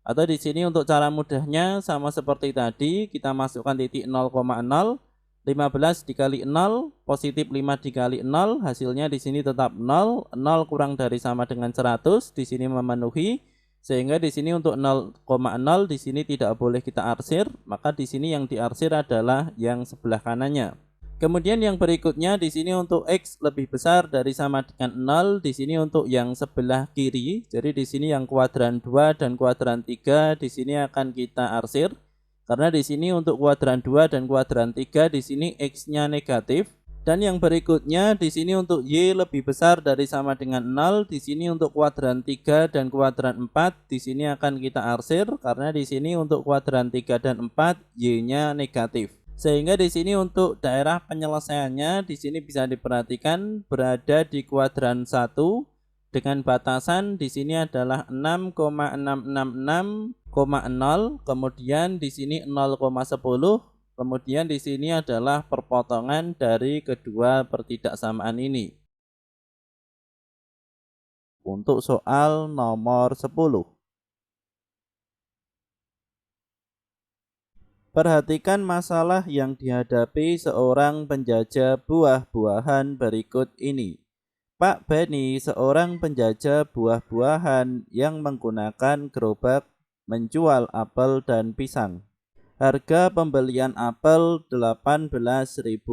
Atau di sini untuk cara mudahnya sama seperti tadi, kita masukkan titik 0,0, 15 dikali 0 positif 5 dikali 0, hasilnya di sini tetap 0. 0 kurang dari sama dengan 100, di sini memenuhi. Sehingga di sini untuk 0,0 di sini tidak boleh kita arsir, maka di sini yang diarsir adalah yang sebelah kanannya. Kemudian yang berikutnya di sini untuk x lebih besar dari sama dengan 0, di sini untuk yang sebelah kiri. Jadi di sini yang kuadran 2 dan kuadran 3 di sini akan kita arsir. Karena di sini untuk kuadran 2 dan kuadran 3 di sini x-nya negatif. Dan yang berikutnya di sini untuk y lebih besar dari sama dengan 0, di sini untuk kuadran 3 dan kuadran 4 di sini akan kita arsir karena di sini untuk kuadran 3 dan 4 y-nya negatif. Sehingga di sini untuk daerah penyelesaiannya di sini bisa diperhatikan berada di kuadran 1 dengan batasan di sini adalah 6,666,0, kemudian di sini 0,10, kemudian di sini adalah perpotongan dari kedua pertidaksamaan ini. Untuk soal nomor 10. Perhatikan masalah yang dihadapi seorang penjajah buah-buahan berikut ini. Pak Beni, seorang penjajah buah-buahan yang menggunakan gerobak, menjual apel dan pisang. Harga pembelian apel Rp18.000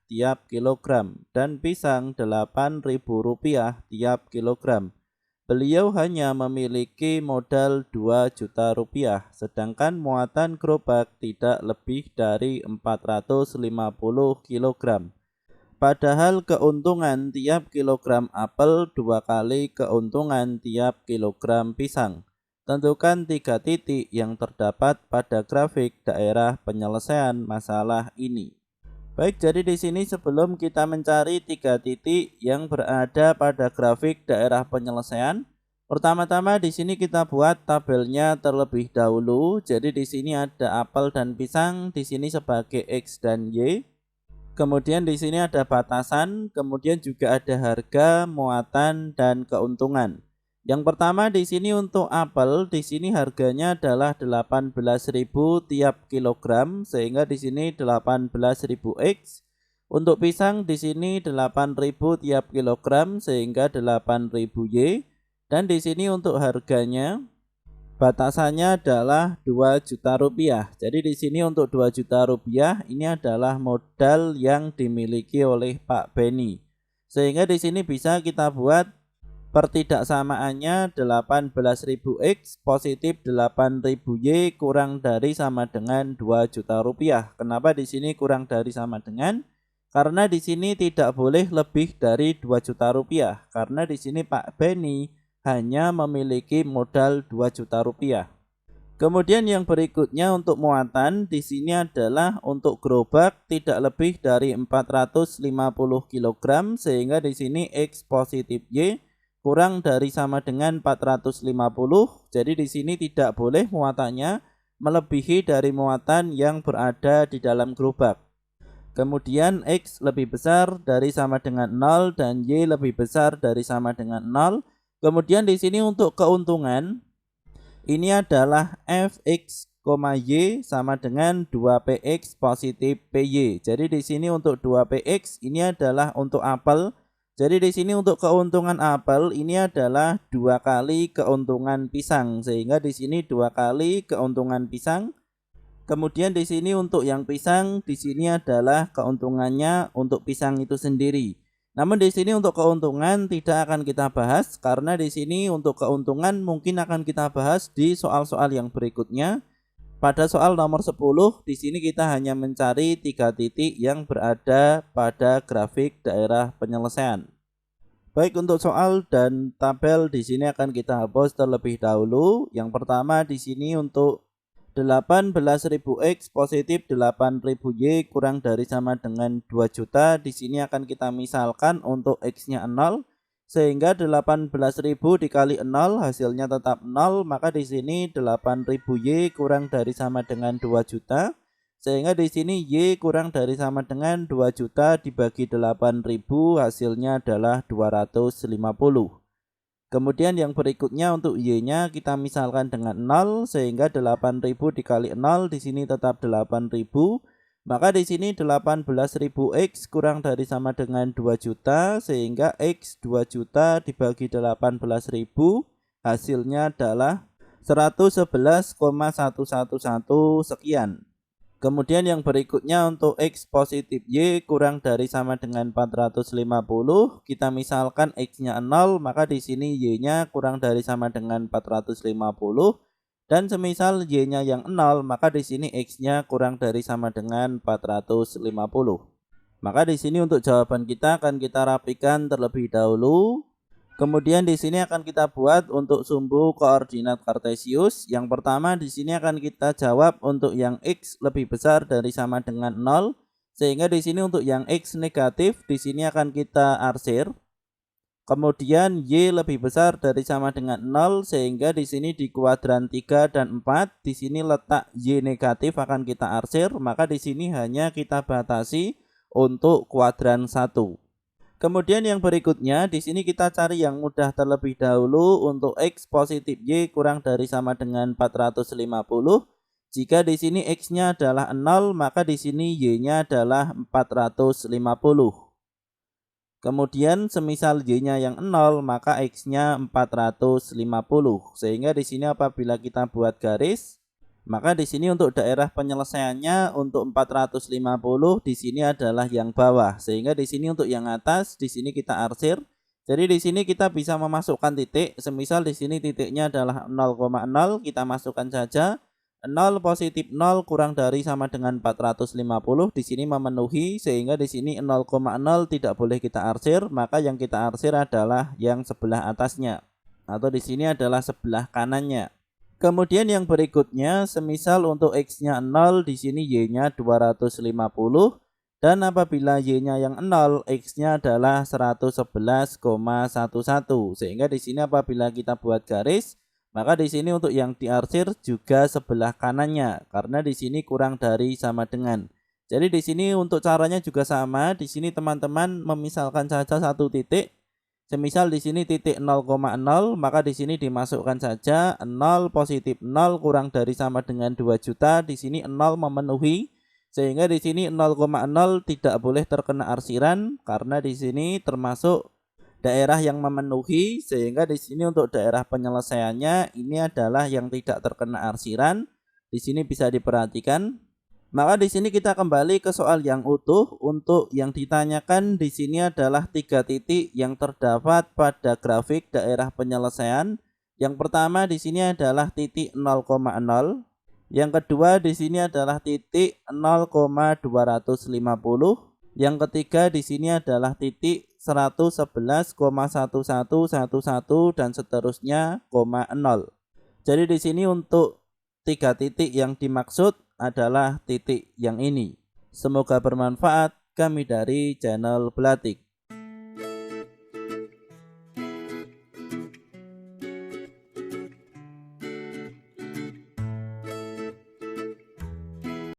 tiap kilogram dan pisang Rp8.000 tiap kilogram. Beliau hanya memiliki modal Rp2.000.000, sedangkan muatan gerobak tidak lebih dari 450 kg. Padahal keuntungan tiap kilogram apel 2 kali keuntungan tiap kilogram pisang. Tentukan 3 titik yang terdapat pada grafik daerah penyelesaian masalah ini. Baik, jadi di sini sebelum kita mencari 3 titik yang berada pada grafik daerah penyelesaian, pertama-tama di sini kita buat tabelnya terlebih dahulu. Jadi di sini ada apel dan pisang, di sini sebagai X dan Y. Kemudian di sini ada batasan, kemudian juga ada harga, muatan, dan keuntungan. Yang pertama di sini untuk apel, di sini harganya adalah 18.000 tiap kilogram, sehingga di sini 18.000 X. Untuk pisang di sini 8.000 tiap kilogram, sehingga 8.000 Y. Dan di sini untuk harganya batasannya adalah Rp2.000.000. Jadi di sini untuk Rp2.000.000 ini adalah modal yang dimiliki oleh Pak Beni. Sehingga di sini bisa kita buat pertidaksamaannya 18.000 X positif 8.000 Y kurang dari sama dengan Rp2.000.000. Kenapa di sini kurang dari sama dengan? Karena di sini tidak boleh lebih dari Rp2.000.000. Karena di sini Pak Beni hanya memiliki modal Rp2.000.000. Kemudian yang berikutnya untuk muatan di sini adalah untuk gerobak tidak lebih dari 450 kg, sehingga di sini X positif Y kurang dari sama dengan 450. Jadi di sini tidak boleh muatannya melebihi dari muatan yang berada di dalam gerobak. Kemudian X lebih besar dari sama dengan 0 dan Y lebih besar dari sama dengan 0. Kemudian di sini untuk keuntungan ini adalah Fx, Y sama dengan 2Px positif PY. Jadi di sini untuk 2Px ini adalah untuk apel, Jadi di sini untuk keuntungan apel ini adalah 2 kali keuntungan pisang, sehingga di sini 2 kali keuntungan pisang. Kemudian di sini untuk yang pisang di sini adalah keuntungannya untuk pisang itu sendiri. Namun di sini untuk keuntungan tidak akan kita bahas karena di sini untuk keuntungan mungkin akan kita bahas di soal-soal yang berikutnya. Pada soal nomor 10 di sini kita hanya mencari 3 titik yang berada pada grafik daerah penyelesaian. Baik, untuk soal dan tabel di sini akan kita hapus terlebih dahulu. Yang pertama di sini untuk 18.000 X positif 8.000 Y kurang dari sama dengan 2 juta. Di sini akan kita misalkan untuk X-nya 0 sehingga 18.000 dikali 0 hasilnya tetap 0, maka di sini 8.000 Y kurang dari sama dengan 2 juta. Sehingga di sini Y kurang dari sama dengan 2 juta dibagi 8.000 hasilnya adalah 250. Kemudian yang berikutnya untuk Y-nya kita misalkan dengan 0 sehingga 8.000 dikali 0 di sini tetap 8.000. Maka di sini 18.000 X kurang dari sama dengan 2 juta sehingga X 2 juta dibagi 18.000 hasilnya adalah 111,111 sekian. Kemudian yang berikutnya untuk X positif Y kurang dari sama dengan 450, kita misalkan X-nya 0, maka di sini Y-nya kurang dari sama dengan 450 dan semisal Y-nya yang 0, maka di sini X-nya kurang dari sama dengan 450. Maka di sini untuk jawaban kita akan kita rapikan terlebih dahulu. Kemudian di sini akan kita buat untuk sumbu koordinat kartesius. Yang pertama di sini akan kita jawab untuk yang X lebih besar dari sama dengan 0. Sehingga di sini untuk yang X negatif di sini akan kita arsir. Kemudian Y lebih besar dari sama dengan 0 sehingga di sini di kuadran 3 dan 4 di sini letak Y negatif akan kita arsir, maka di sini hanya kita batasi untuk kuadran 1. Kemudian yang berikutnya di sini kita cari yang mudah terlebih dahulu untuk X positif Y kurang dari sama dengan 450. Jika di sini X-nya adalah 0, maka di sini Y-nya adalah 450. Kemudian semisal Y-nya yang 0, maka X-nya 450. Sehingga di sini apabila kita buat garis, maka di sini untuk daerah penyelesaiannya untuk 450 di sini adalah yang bawah. Sehingga di sini untuk yang atas di sini kita arsir. Jadi di sini kita bisa memasukkan titik. Semisal di sini titiknya adalah 0,0, kita masukkan saja 0 positif 0 kurang dari sama dengan 450 di sini memenuhi, sehingga di sini 0,0 tidak boleh kita arsir, maka yang kita arsir adalah yang sebelah atasnya atau di sini adalah sebelah kanannya. Kemudian yang berikutnya, semisal untuk X-nya 0, di sini Y-nya 250 dan apabila Y-nya yang 0, X-nya adalah 111,11. Sehingga di sini apabila kita buat garis, maka di sini untuk yang diarsir juga sebelah kanannya karena di sini kurang dari sama dengan. Jadi di sini untuk caranya juga sama. Di sini teman-teman memisalkan saja satu titik. Semisal di sini titik 0,0, maka di sini dimasukkan saja 0 positif 0 kurang dari sama dengan 2 juta. Di sini 0 memenuhi, sehingga di sini 0,0 tidak boleh terkena arsiran karena di sini termasuk daerah yang memenuhi, sehingga di sini untuk daerah penyelesaiannya ini adalah yang tidak terkena arsiran. Di sini bisa diperhatikan. Maka di sini kita kembali ke soal yang utuh. Untuk yang ditanyakan di sini adalah 3 titik yang terdapat pada grafik daerah penyelesaian. Yang pertama di sini adalah titik 0,0. Yang kedua di sini adalah titik 0,250. Yang ketiga di sini adalah titik 111,1111 dan seterusnya, 0. Jadi di sini untuk 3 titik yang dimaksud adalah titik yang ini. Semoga bermanfaat. Kami dari channel Belatik.